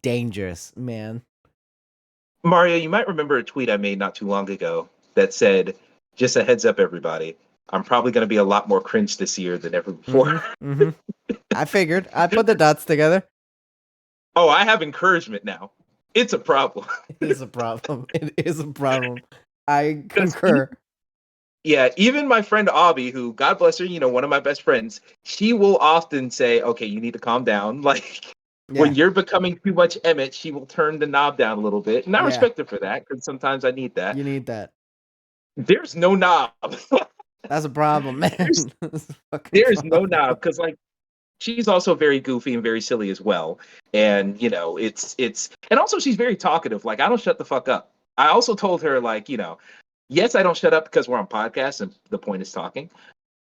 dangerous, man. Mario, you might remember a tweet I made not too long ago that said, just a heads up, everybody, I'm probably going to be a lot more cringe this year than ever before. I figured. I put the dots together. Oh, I have encouragement now. It's a problem. It is a problem. It is a problem. I concur. Yeah, even my friend Abby, who, God bless her, one of my best friends, she will often say, okay, you need to calm down. Like, when you're becoming too much Emmett, she will turn the knob down a little bit. And I respect her for that, because sometimes I need that. You need that. There's no knob. That's a problem, man. There's no knob, because, like, she's also very goofy and very silly as well. And, it's and also she's very talkative. Like, I don't shut the fuck up. I also told her, like, yes, I don't shut up because we're on podcasts and the point is talking.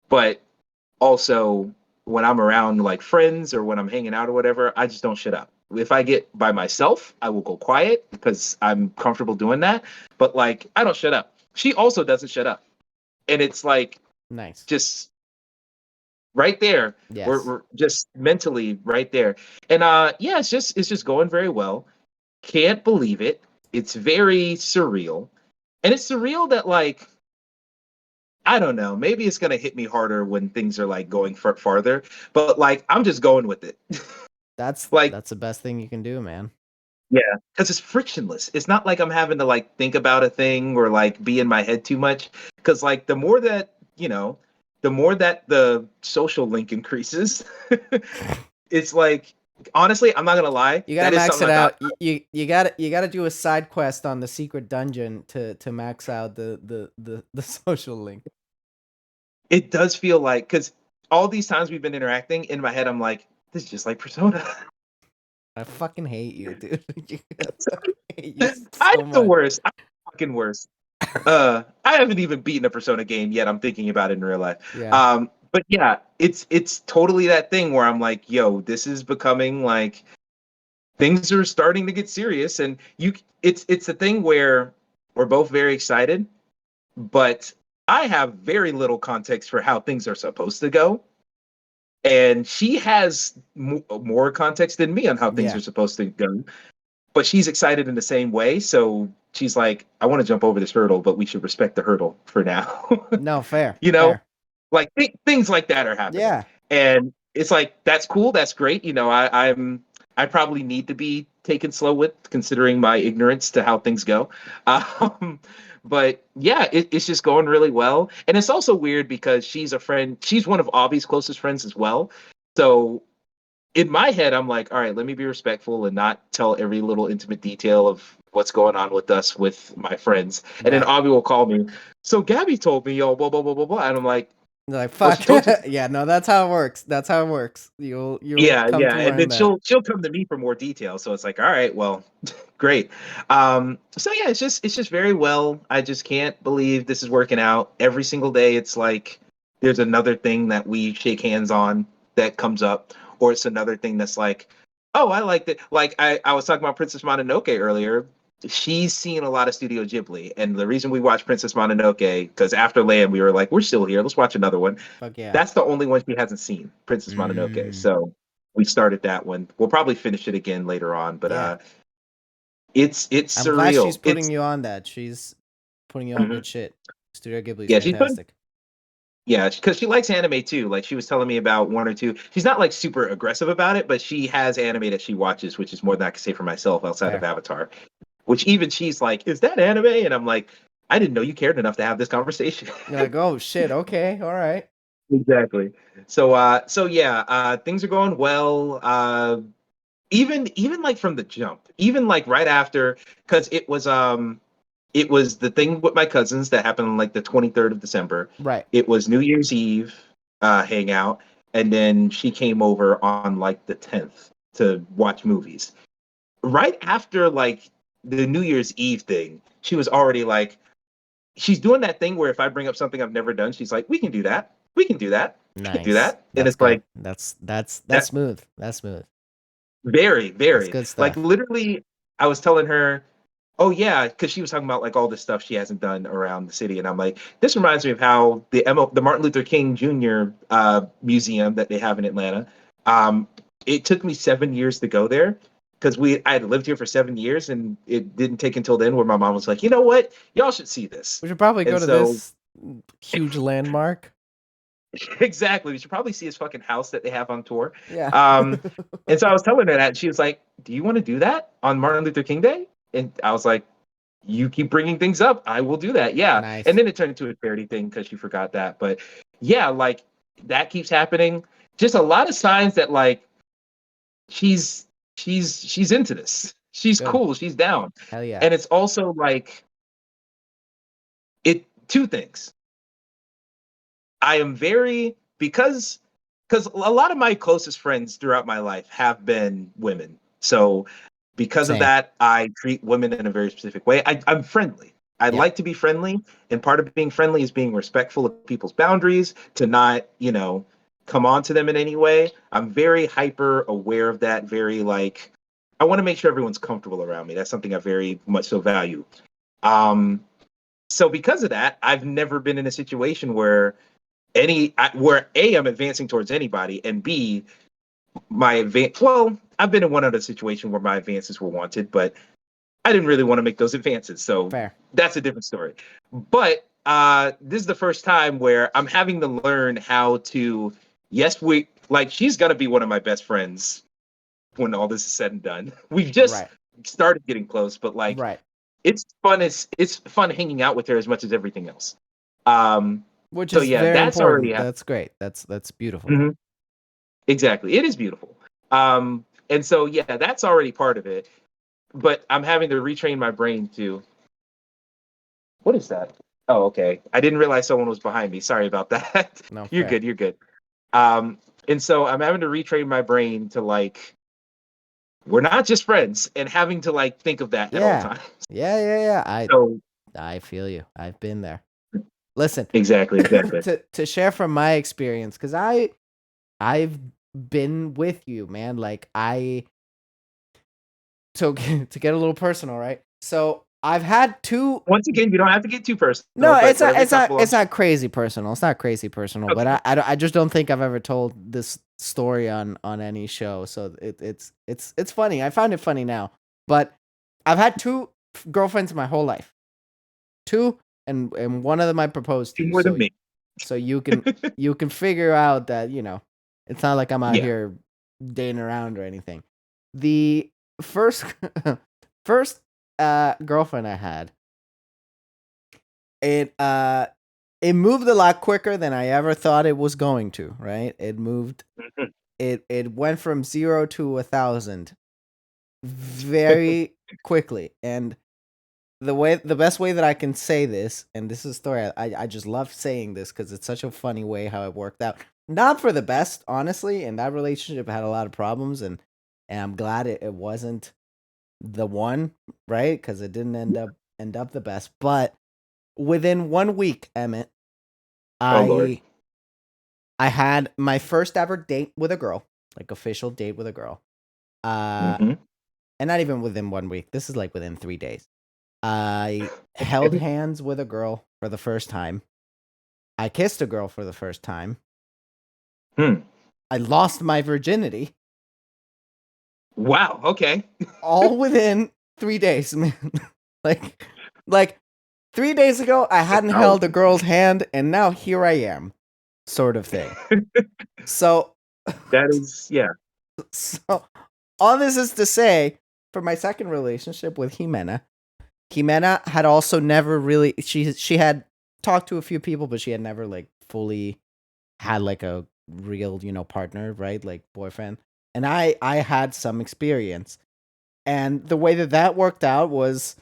But also when I'm around like friends or when I'm hanging out or whatever, I just don't shut up. If I get by myself, I will go quiet because I'm comfortable doing that. But like, I don't shut up. She also doesn't shut up. And it's like, nice. Just right there. Yes. We're just mentally right there. And yeah, it's just going very well. Can't believe it. It's very surreal. And it's surreal that, like, I don't know, maybe it's going to hit me harder when things are, like, going farther. But, like, I'm just going with it. That's the best thing you can do, man. Yeah, because it's frictionless. It's not like I'm having to, like, think about a thing or, like, be in my head too much. Because, like, the more that the social link increases, it's like, honestly, I'm not gonna lie. You gotta max it out. You gotta do a side quest on the secret dungeon to max out the social link. It does feel like, because all these times we've been interacting, in my head I'm like, this is just like Persona. I fucking hate you, dude. I'm the worst. I'm fucking worst. I haven't even beaten a Persona game yet. I'm thinking about it in real life. Yeah. But yeah, it's totally that thing where I'm like, yo, this is becoming like, things are starting to get serious, and it's a thing where we're both very excited, but I have very little context for how things are supposed to go, and she has more context than me on how things are supposed to go. But she's excited in the same way, so she's like, I want to jump over this hurdle, but we should respect the hurdle for now. No, fair. Fair. Like things like that are happening. Yeah. And it's like, that's cool, that's great. I'm I probably need to be taken slow with, considering my ignorance to how things go. Um, but yeah, it's just going really well, and it's also weird because she's a friend. She's one of Avi's closest friends as well. So in my head, I'm like, all right, let me be respectful and not tell every little intimate detail of what's going on with us with my friends. And then Right. Avi will call me. So Gabby told me, yo, blah blah blah blah blah, and I'm like, You're like, well, fuck. she told you. Yeah, no, that's how it works. That's how it works. You'll Yeah, come yeah, to and then learn that. she'll come to me for more details. So it's like, all right, well, great. So yeah, it's just very well. I just can't believe this is working out. Every single day, it's like there's another thing that we shake hands on that comes up, or it's another thing that's like, oh, I liked it. Like I was talking about Princess Mononoke earlier. She's seen a lot of Studio Ghibli, and the reason we watched Princess Mononoke because after Land, we were like, we're still here. Let's watch another one. Fuck yeah. That's the only one she hasn't seen, Princess Mononoke. Mm, So we started that one. We'll probably finish it again later on, but yeah. it's I'm glad she's surreal. putting It's you on that. She's putting you on Mhm. good shit. Studio Ghibli's Yeah, she's putting fantastic. yeah, because she likes anime too. Like she was telling me about one or two. She's not like super aggressive about it, but she has anime that she watches, which is more than I can say for myself outside of Fair. Avatar. Which even she's like, "Is that anime?" And I'm like, "I didn't know you cared enough to have this conversation." You're like, oh shit, okay, all right. Exactly. So yeah, things are going well. Even like from the jump, even like right after, because it was the thing with my cousins that happened on like the 23rd of December. Right. It was New Year's Eve hangout, and then she came over on like the 10th to watch movies. Right after like the New Year's Eve thing, she was already like, she's doing that thing where if I bring up something I've never done, she's like, we can do that, we can do that, we can do Nice. that, and That's it's good. like That's that smooth. That's smooth. very That's very good like stuff. literally. I was telling her, oh yeah, because she was talking about like all the stuff she hasn't done around the city, and I'm like, this reminds me of how the Martin Luther King Jr. Museum that they have in Atlanta. Um, it took me 7 years to go there because I had lived here for 7 years, and it didn't take until then where my mom was like, you know what, y'all should see this. We should probably go And to so this huge landmark. exactly, we should probably see his fucking house that they have on tour. Yeah. Um, and so I was telling her that, and she was like, "Do you want to do that on Martin Luther King Day?" And I was like, you keep bringing things up, I will do that. Yeah. And Nice. then it turned into a charity thing because she forgot that. But yeah, like that keeps happening. Just a lot of signs that like she's she's into this. She's Good. cool. She's down. Hell yeah. And it's also like it two things. I am very because a lot of my closest friends throughout my life have been women. So because of Same. that, I treat women in a very specific way. I'm friendly. I Yeah. like to be friendly, and part of being friendly is being respectful of people's boundaries, to not, come on to them in any way. I'm very hyper aware of that, very like I want to make sure everyone's comfortable around me. That's something I very much so value. Um, so because of that, I've never been in a situation where where A, I'm advancing towards anybody, and B, my advance. Well, I've been in one other situation where my advances were wanted, but I didn't really want to make those advances, so Fair. that's a different story. But this is the first time where I'm having to learn how to. Yes, we like she's gonna be one of my best friends when all this is said and done. We've just Right. started getting close, but like Right. it's fun. It's fun hanging out with her as much as everything else. Um, Which so is yeah, very that's already important. happened. That's great. That's beautiful. Mhm. Exactly. It is beautiful. And so yeah, that's already part of it. But I'm having to retrain my brain to what is that? Oh, okay. I didn't realize someone was behind me. Sorry about that. No, You're fair. good, you're good. Um, and so I'm having to retrain my brain to like we're not just friends and having to like think of that at all Yeah. times. Yeah. So I feel you. I've been there. Listen, exactly. to share from my experience, because I've been with you, man. Like so to get a little personal, right? So I've had two. Once again, you don't have to get too personal, No, but it's not. whatever you're It's not. comfortable. It's not crazy personal. It's not crazy personal. But Okay. I just don't think I've ever told this story on any show. So it's funny. I find it funny now. But I've had two girlfriends my whole life. Two, and one of them I proposed Two to. more than So me. you can figure out that it's not like I'm out Yeah. here dating around or anything. The first first girlfriend I had, it moved a lot quicker than I ever thought it was going to, right? It went from 0 to 1,000 very quickly. And the best way that I can say this, and this is a story I just love saying this because it's such a funny way how it worked out. Not for the best, honestly, and that relationship had a lot of problems, and I'm glad it wasn't the one, right? Because it didn't end up the best. But within 1 week, Emmett, Oh Lord. I had my first ever date with a girl, like official date with a girl. Hmm. And not even within 1 week. This is like within 3 days. I held hands with a girl for the first time. I kissed a girl for the first time. Hmm. I lost my virginity. Wow. Okay. All within 3 days, man. like 3 days ago, I hadn't held a girl's hand, and now here I am, sort of thing. So, That is, yeah. so all this is to say, for my second relationship with Jimena had also never really she had talked to a few people, but she had never like fully had like a real, partner, right? Like boyfriend. And I had some experience. And the way that worked out was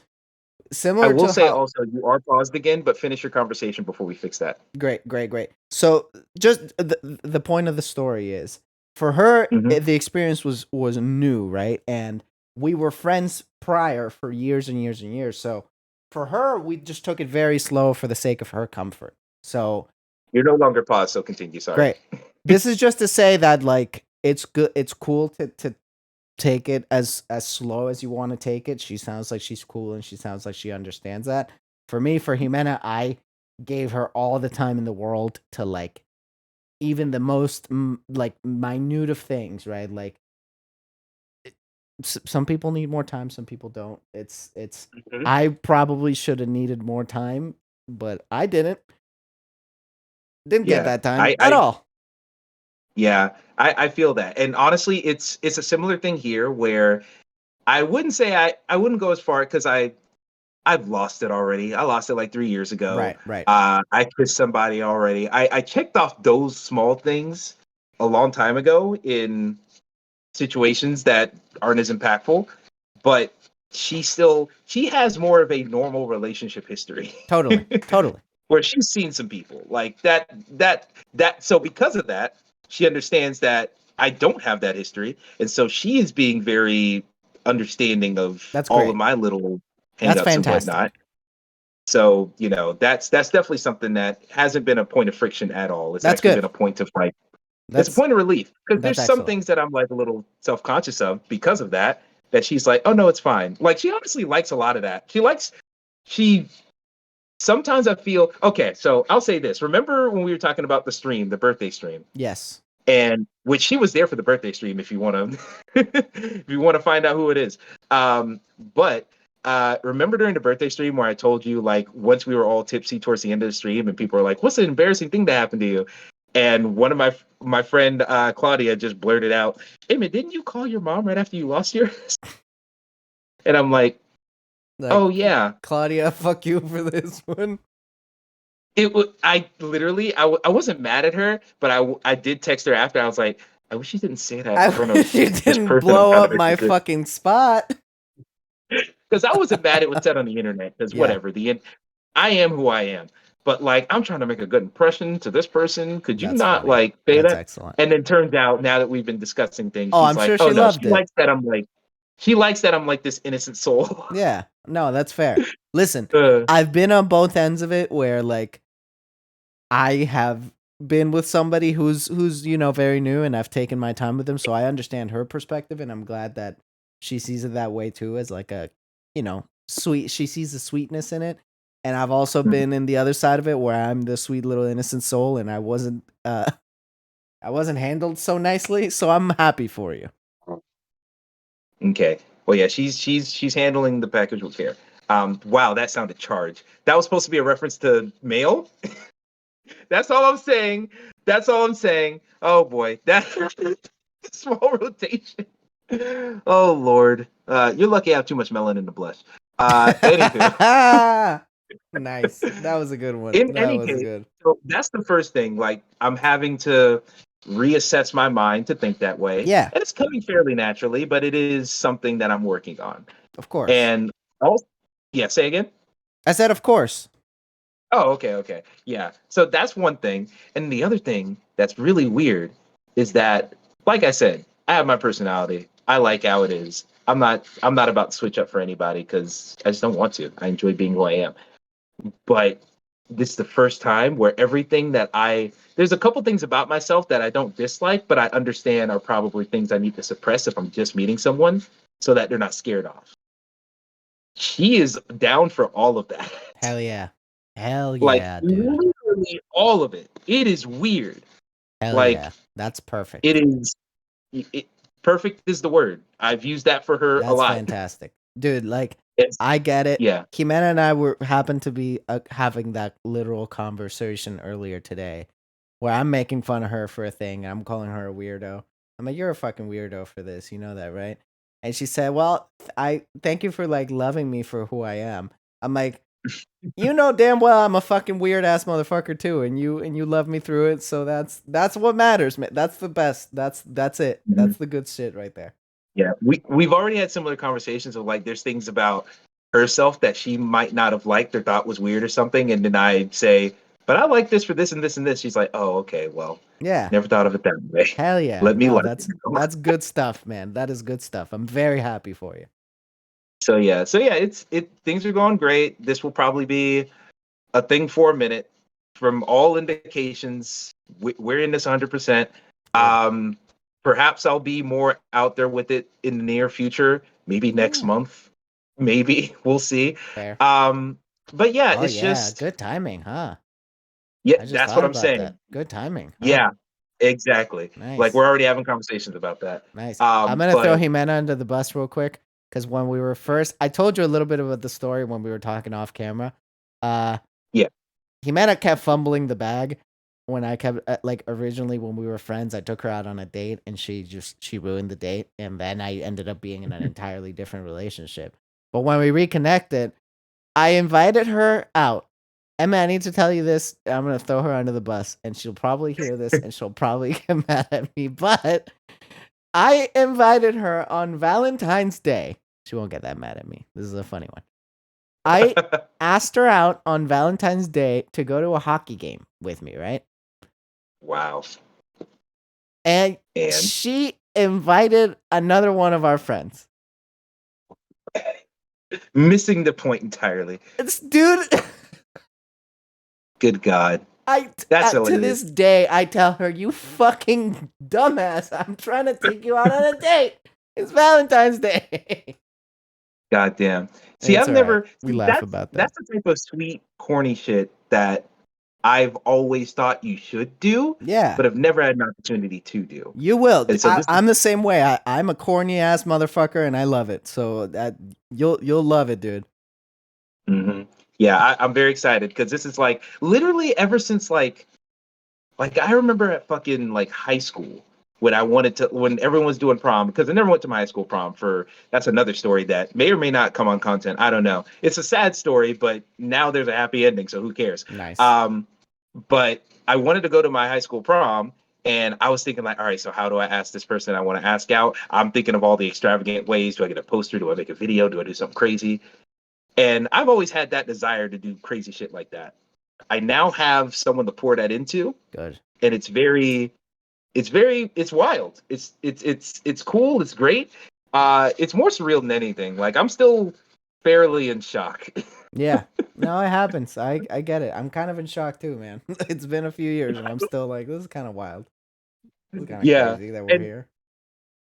I similar will to say how also, you are paused again, but finish your conversation before we fix that. great. So just the point of the story is for her Hmm. the experience was new, right? And we were friends prior for years and years and years. So for her, we just took it very slow for the sake of her comfort. So You're no longer paused, so continue. Sorry. great. This is just to say that like it's good. It's cool to take it as slow as you want to take it. She sounds like she's cool and she sounds like she understands that. For me, for Jimena, I gave her all the time in the world to like even the most like minute of things, right? Like some people need more time, some people don't. It's Mhm. I probably should have needed more time, but I didn't get Yeah. that time I, at I all. yeah, I feel that. And honestly, it's a similar thing here where I wouldn't say I wouldn't go as far because I've lost it already. I lost it like 3 years ago. Right. I kissed somebody already. I checked off those small things a long time ago in situations that aren't as impactful, but she has more of a normal relationship history. Totally. Where she's seen some people like that so because of that, she understands that I don't have that history, and so she is being very understanding of That's all of great. my little That's hangups and whatnot. fantastic. So that's definitely something that hasn't been a point of friction at all. It's That's actually good. been a point of like, it's a That's point of relief because that's there's some excellent. things that I'm like a little self-conscious of because of that, that she's like, oh no, it's fine. Like she honestly likes a lot of that. She sometimes I feel okay. So I'll say this. Remember when we were talking about the stream, the birthday stream, Yes. and which she was there for the birthday stream. If you want to, if you want to find out who it is, but remember during the birthday stream where I told you like once we were all tipsy towards the end of the stream, and people were like, "What's an embarrassing thing that happened to you?" And one of my friend Claudia just blurted out, "Hey man, didn't you call your mom right after you lost yours?" And I'm like, "Oh Like yeah." Claudia, fuck you for this one. It was I literally I wasn't mad at her, but I did text her after. I was like, I wish you didn't say that I in front of wish you this didn't person I'm blow kind of up my interested, fucking spot. because I wasn't mad it was said on the internet, because Yeah, whatever, I am who I am. But like I'm trying to make a good impression to this person. Could you that's not funny. like say That's that? excellent. And then turns out now that we've been discussing things, Oh, she's I'm like, sure oh she no, loved it. she likes that I'm like this innocent soul. Yeah. No, that's fair. Listen, uh, I've been on both ends of it where like I have been with somebody who's very new and I've taken my time with them, so I understand her perspective and I'm glad that she sees it that way too as like a, sweet she sees the sweetness in it. And I've also been in the other side of it where I'm the sweet little innocent soul and I wasn't handled so nicely, so I'm happy for you. Okay. Well, yeah, she's handling the package with care. Wow, that sounded charged. That was supposed to be a reference to mail. That's all I'm saying. That's all I'm saying. Oh boy, that small rotation. Oh Lord, you're lucky I have too much melanin in the blush. Anywho, Nice. That was a good one. in That any was case, good. so that's the first thing. Like, I'm having to reassess my mind to think that way, Yeah, and it's coming fairly naturally, but it is something that I'm working on. of course. And also, yeah, say again. I said, of course. Oh, okay, okay. Yeah. So that's one thing. And the other thing that's really weird is that, like I said, I have my personality. I like how it is. I'm not about to switch up for anybody because I just don't want to. I enjoy being who I am. But this is the first time where everything that there's a couple things about myself that I don't dislike, but I understand are probably things I need to suppress if I'm just meeting someone so that they're not scared off. She is down for all of that. Hell yeah. Hell Like yeah, dude. literally all of it. It is weird. Hell Like yeah. That's perfect. it is it, perfect is the word. I've used that for her a That's lot. fantastic. Dude, like, It's I get it. yeah. Jimena and I happened to be having that literal conversation earlier today where I'm making fun of her for a thing. I'm calling her a weirdo. I'm like, you're a fucking weirdo for this. You know that, right? And she said, well, I thank you for like loving me for who I am. I'm like, you know damn well I'm a fucking weird ass motherfucker too, and you love me through it. So that's what matters, man. That's the best. That's it. Mhm. That's the good shit right there. Yeah. We've already had similar conversations of like there's things about herself that she might not have liked or thought was weird or something, and then I say, but I like this for this and this and this. She's like, oh, okay, well, Yeah. never thought of it that way. Hell yeah. Let me No, like that's it. good stuff, man. That is good stuff. I'm very happy for you. So yeah, it things are going great. This will probably be a thing for a minute. From all indications, we're in this 100%. Good. Um, Perhaps I'll be more out there with it in the near future, maybe next Yeah. month, maybe we'll see. Fair. Um, but yeah, Oh it's yeah, just good timing, huh? yeah, I just that's what thought I'm about saying. that. Good timing, huh? Yeah, exactly. Like Nice. we're already having conversations about that. Nice. I'm gonna throw But Jimena under the bus real quick because when we were first, I told you a little bit about the story when we were talking off camera. Uh, yeah, Jimena kept fumbling the bag when I kept like originally when we were friends. I took her out on a date and she ruined the date, and then I ended up being in an entirely different relationship. But when we reconnected, I invited her out. Emma, I need to tell you this. I'm gonna throw her under the bus, and she'll probably hear this, and she'll probably get mad at me. But I invited her on Valentine's Day. She won't get that mad at me. This is a funny one. I asked her out on Valentine's Day to go to a hockey game with me, right? wow. And And she invited another one of our friends. missing the point entirely. Dude, Good God, I that's to hilarious. this day I tell her, "You fucking dumbass! I'm trying to take you out on a date. It's Valentine's Day." God damn. See, It's I've all right. never We see laugh that's about that. that's the type of sweet, corny shit that I've always thought you should do, Yeah, but have never had an opportunity to do. you will. And so this is I'm the same way. I'm a corny ass motherfucker, and I love it. So that you'll love it, dude. mhm. Yeah, I'm very excited because this is like literally ever since like I remember at fucking like high school when I wanted to when everyone was doing prom because I never went to my high school prom for that's another story that may or may not come on content. I don't know. It's a sad story, but now there's a happy ending, so who cares? Nice. Um, but I wanted to go to my high school prom and I was thinking like, all right, so how do I ask this person I want to ask out? I'm thinking of all the extravagant ways. Do I get a poster? Do I make a video? Do I do something crazy? And I've always had that desire to do crazy shit like that. I now have someone to pour that into, Good. and it's wild. It's cool. It's great. It's more surreal than anything. Like I'm still fairly in shock. Yeah. No, it happens. I get it. I'm kind of in shock too, man. It's been a few years, and I'm still like, this is kind of wild. This is kind of Yeah, crazy that we're and here.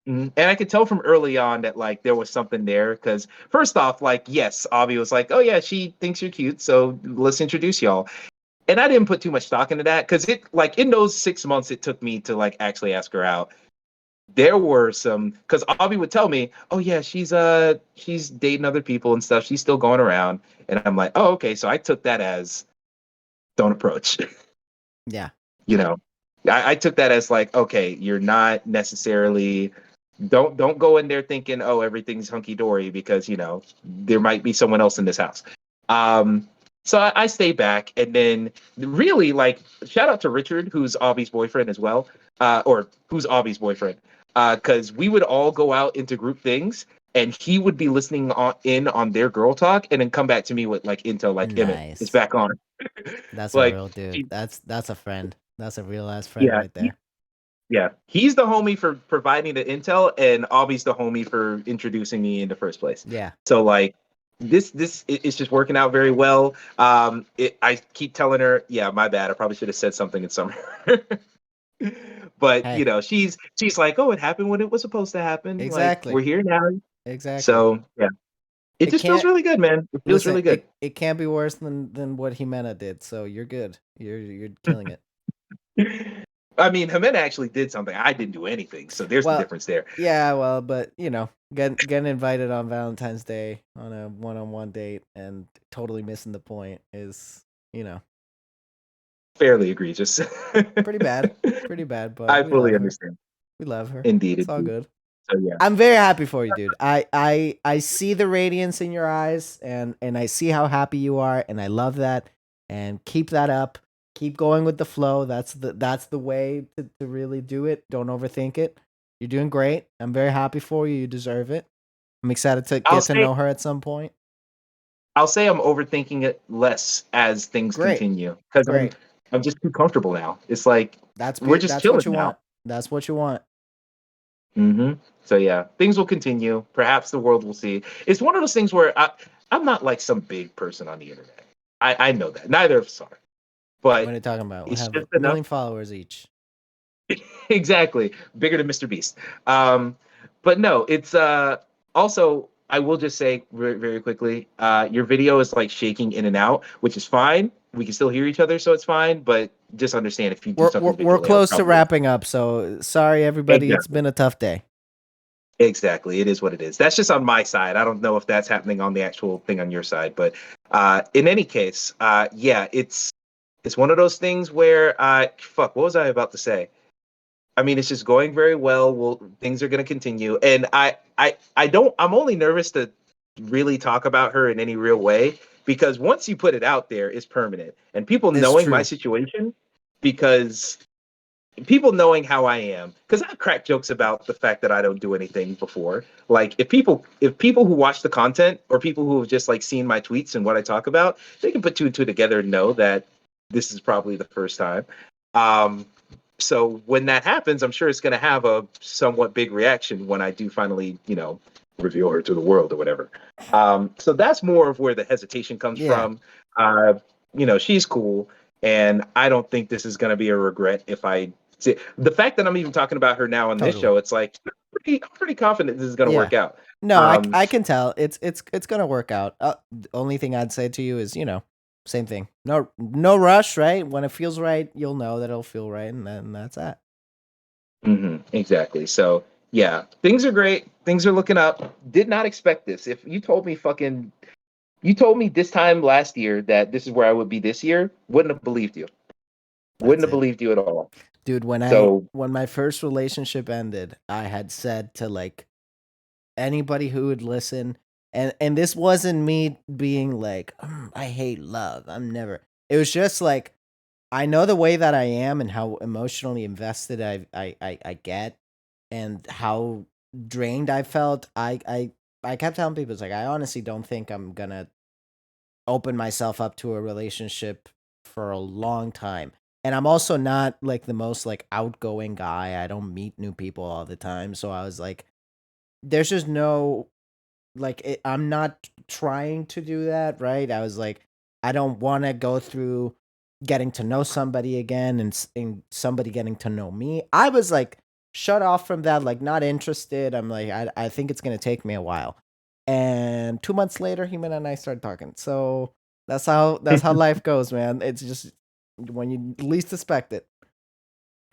and I could tell from early on that like there was something there because first off, like yes, Avi was like, oh yeah, she thinks you're cute, so let's introduce y'all. And I didn't put too much stock into that because it like in those 6 months it took me to like actually ask her out. There were some because Avi would tell me, oh yeah, she's dating other people and stuff. She's still going around, and I'm like, oh okay. So I took that as don't approach. Yeah. you know, I took that as like, okay, you're not necessarily Don't go in there thinking, oh, everything's hunky dory, because there might be someone else in this house. So I stay back, and then really, like, shout out to Richard, who's Avi's boyfriend as well, or who's Avi's boyfriend, because we would all go out into group things, and he would be listening in on their girl talk, and then come back to me with like intel, like, Emmett, it's Nice. back on. That's a Like, real dude. That's a friend. That's a real ass friend yeah, right there. yeah, he's the homie for providing the intel, and Avi's the homie for introducing me in the first place. Yeah. So like it's just working out very well. I keep telling her, yeah, my bad. I probably should have said something in summer. But Hey, she's like, oh, it happened when it was supposed to happen. Like, exactly. we're here now. Exactly. So yeah, it It just feels can't really good, man. It feels listen, really good. it can't be worse than what Jimena did. So you're good. You're killing it. I mean, Jimena actually did something. I didn't do anything. So there's the Well, difference there. yeah, well, but getting invited on Valentine's Day on a one-on-one date and totally missing the point is, Fairly egregious. pretty bad. Pretty bad, but I we fully love her. understand. We love her. Indeed, It's all indeed. good. So yeah. I'm very happy for you, dude. I see the radiance in your eyes, and I see how happy you are, and I love that. And keep that up. Keep going with the flow. That's the way to really do it. Don't overthink it. You're doing great. I'm very happy for you. You deserve it. I'm excited to I'll get to say know her at some point. I'll say I'm overthinking it less as things Great. continue, because I'm Great. I'm just too comfortable now. It's like we're just That's what chilling you now. want. That's what you want. So yeah, things will continue. Perhaps the world will see. It's one of those things where I'm not like some big person on the internet. I know that. Neither of us are. What But are you talking about? We it's have a just enough. million followers each. Exactly. Bigger than Mr. Beast. But no, it's also, I will just say very, very quickly, your video is like shaking in and out, which is fine. We can still hear each other, so it's fine. But just understand, if you do something We're visually, I'll close to probably wrapping up, so sorry everybody. It's exactly. been a tough day. Exactly. It is what it is. That's just on my side. I don't know if that's happening on the actual thing on your side, but in any case, yeah, it's one of those things where fuck, what was I about to say? I mean, it's just going very well. Well, things are going to continue, and I don't. I'm only nervous to really talk about her in any real way, because once you put it out there, it's permanent, and people It's knowing my true. situation, because people knowing how I am, because I've cracked jokes about the fact that I don't do anything before. Like, if people who watch the content, or people who have just like seen my tweets and what I talk about, they can put two and two together and know that this is probably the first time. Um, so when that happens, I'm sure it's going to have a somewhat big reaction when I do finally, reveal her to the world or whatever. So that's more of where the hesitation comes Yeah, from. She's cool, and I don't think this is going to be a regret if I see the fact that I'm even talking about her now on this totally. show. It's like I'm pretty confident this is going to Yeah. work out. No, Um, I can tell. It's gonna work out. The only thing I'd say to you is, same thing. No rush, right? When it feels right, you'll know that it'll feel right, and then that's that. exactly. So yeah, things are great. Things are looking up. Did not expect this. If you told me this time last year that this is where I would be this year, wouldn't have believed you. Wouldn't That's have it. believed you at all. Dude, So, when my first relationship ended, I had said to like anybody who would listen, and this wasn't me being like, I hate love. I'm never. It was just like I know the way that I am and how emotionally invested I get, and how drained I felt. I kept telling people, it's like, I honestly don't think I'm gonna open myself up to a relationship for a long time. And I'm also not like the most like outgoing guy. I don't meet new people all the time. So I was like, there's just no I'm not trying to do that, right? I was like, I don't want to go through getting to know somebody again, and somebody getting to know me. I was like shut off from that, like not interested. I'm like, I think it's gonna take me a while. And 2 months later, he and I started talking. So that's how life goes, man. It's just when you least expect it.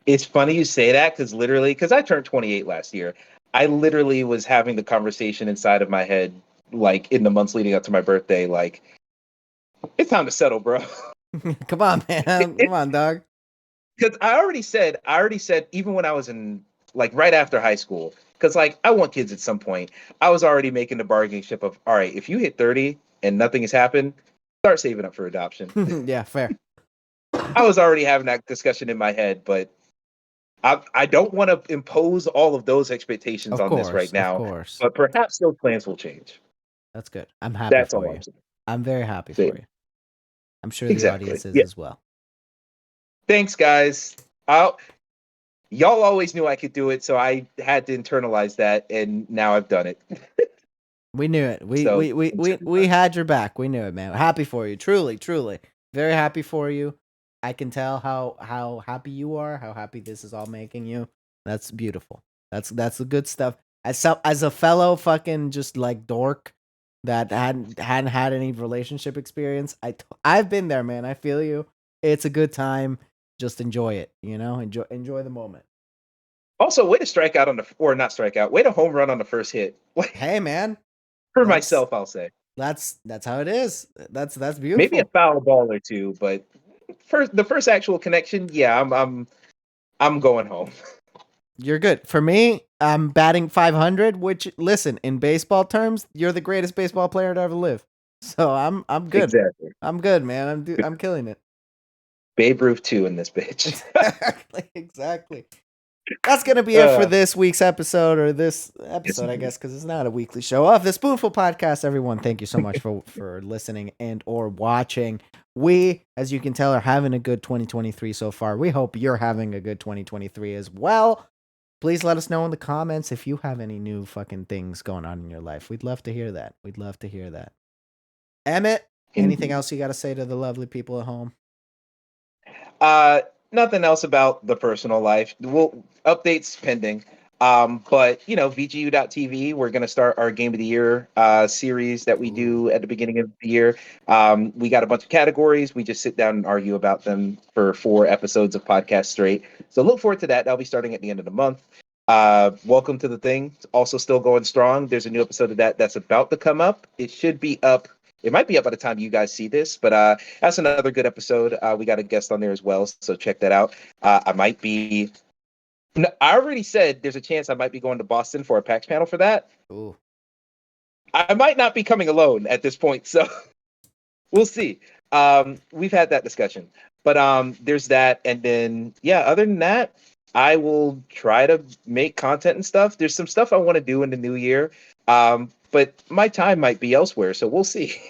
it's funny you say that, because I turned 28 last year. I literally was having the conversation inside of my head, like in the months leading up to my birthday, like, it's time to settle, bro. Come on, man. Come on, dog. Because I already said, even when I was in, like, right after high school, Because like I want kids at some point. I was already making the bargaining chip of all right, if you hit 30 and nothing has happened, start saving up for adoption. Yeah, fair. I was already having that discussion in my head, but I don't want to impose all of those expectations on this right Of now. course. But perhaps those plans will change. That's good. I'm happy That's for all you. I'm saying. I'm very happy See, for you. I'm sure the exactly. audience is Yeah. as well. Thanks, guys. Y'all always knew I could do it, so I had to internalize that, and now I've done it. We knew it. So We had your back. We knew it, man. Happy for you. Truly, truly. Very happy for you. I can tell how happy you are, how happy this is all making you. That's beautiful. That's the good stuff. As a fellow fucking just like dork that hadn't had any relationship experience, I've been there, man. I feel you. It's a good time. Just enjoy it, you know? Enjoy the moment. also, way to strike out on the or not strike out. Way to home run on the first hit. Hey, man. For That's myself, I'll say that's how it is. That's maybe a beautiful. foul ball or two, but the first actual connection, yeah, I'm going home. You're good. For me, I'm batting 500, which listen, in baseball terms, you're the greatest baseball player to ever live. So I'm good. Exactly. I'm good, man. I'm killing it. Babe Ruth 2 in this bitch. Exactly. That's going to be it for this week's episode, or this episode, I guess, because it's not a weekly show of the Spoonful Podcast. Everyone, thank you so much for listening and or watching. We, as you can tell, are having a good 2023 so far. We hope you're having a good 2023 as well. Please let us know in the comments if you have any new fucking things going on in your life. We'd love to hear that. We'd love to hear that. Emmett, anything else you got to say to the lovely people at home? Nothing else about the personal life. We'll updates pending. But you know, VGU.TV, we're gonna start our Game of the Year series that we do at the beginning of the year. We got a bunch of categories. We just sit down and argue about them for 4 episodes of podcast straight. So look forward to that. That'll be starting at the end of the month. Welcome to the Thing. It's also still going strong. There's a new episode of that's about to come up. It should be up. It might be up by the time you guys see this, but that's another good episode. We got a guest on there as well, so check that out. I might be. No, I already said there's a chance I might be going to Boston for a PAX panel for that. Ooh. I might not be coming alone at this point, so we'll see. We've had that discussion, but there's that, and then yeah. Other than that, I will try to make content and stuff. There's some stuff I want to do in the new year, but my time might be elsewhere, so we'll see.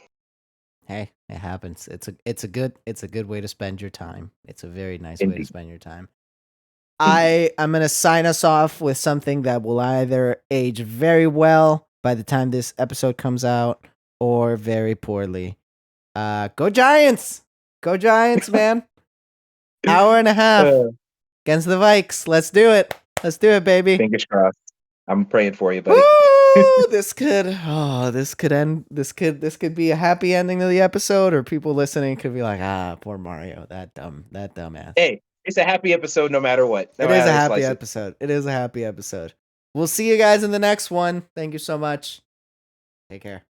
Hey, it happens. It's a good way to spend your time. It's a very nice way to Indeed. spend your time. I'm gonna sign us off with something that will either age very well by the time this episode comes out, or very poorly. Go Giants! Go Giants, man! Hour and a half against the Vikes. Let's do it. Let's do it, baby. Fingers crossed. I'm praying for you, buddy. Woo! This could end. This could be a happy ending to the episode, or people listening could be like, poor Mario, that dumbass. Hey, it's a happy episode no matter what. It is a happy episode. It is a happy episode. We'll see you guys in the next one. Thank you so much. Take care.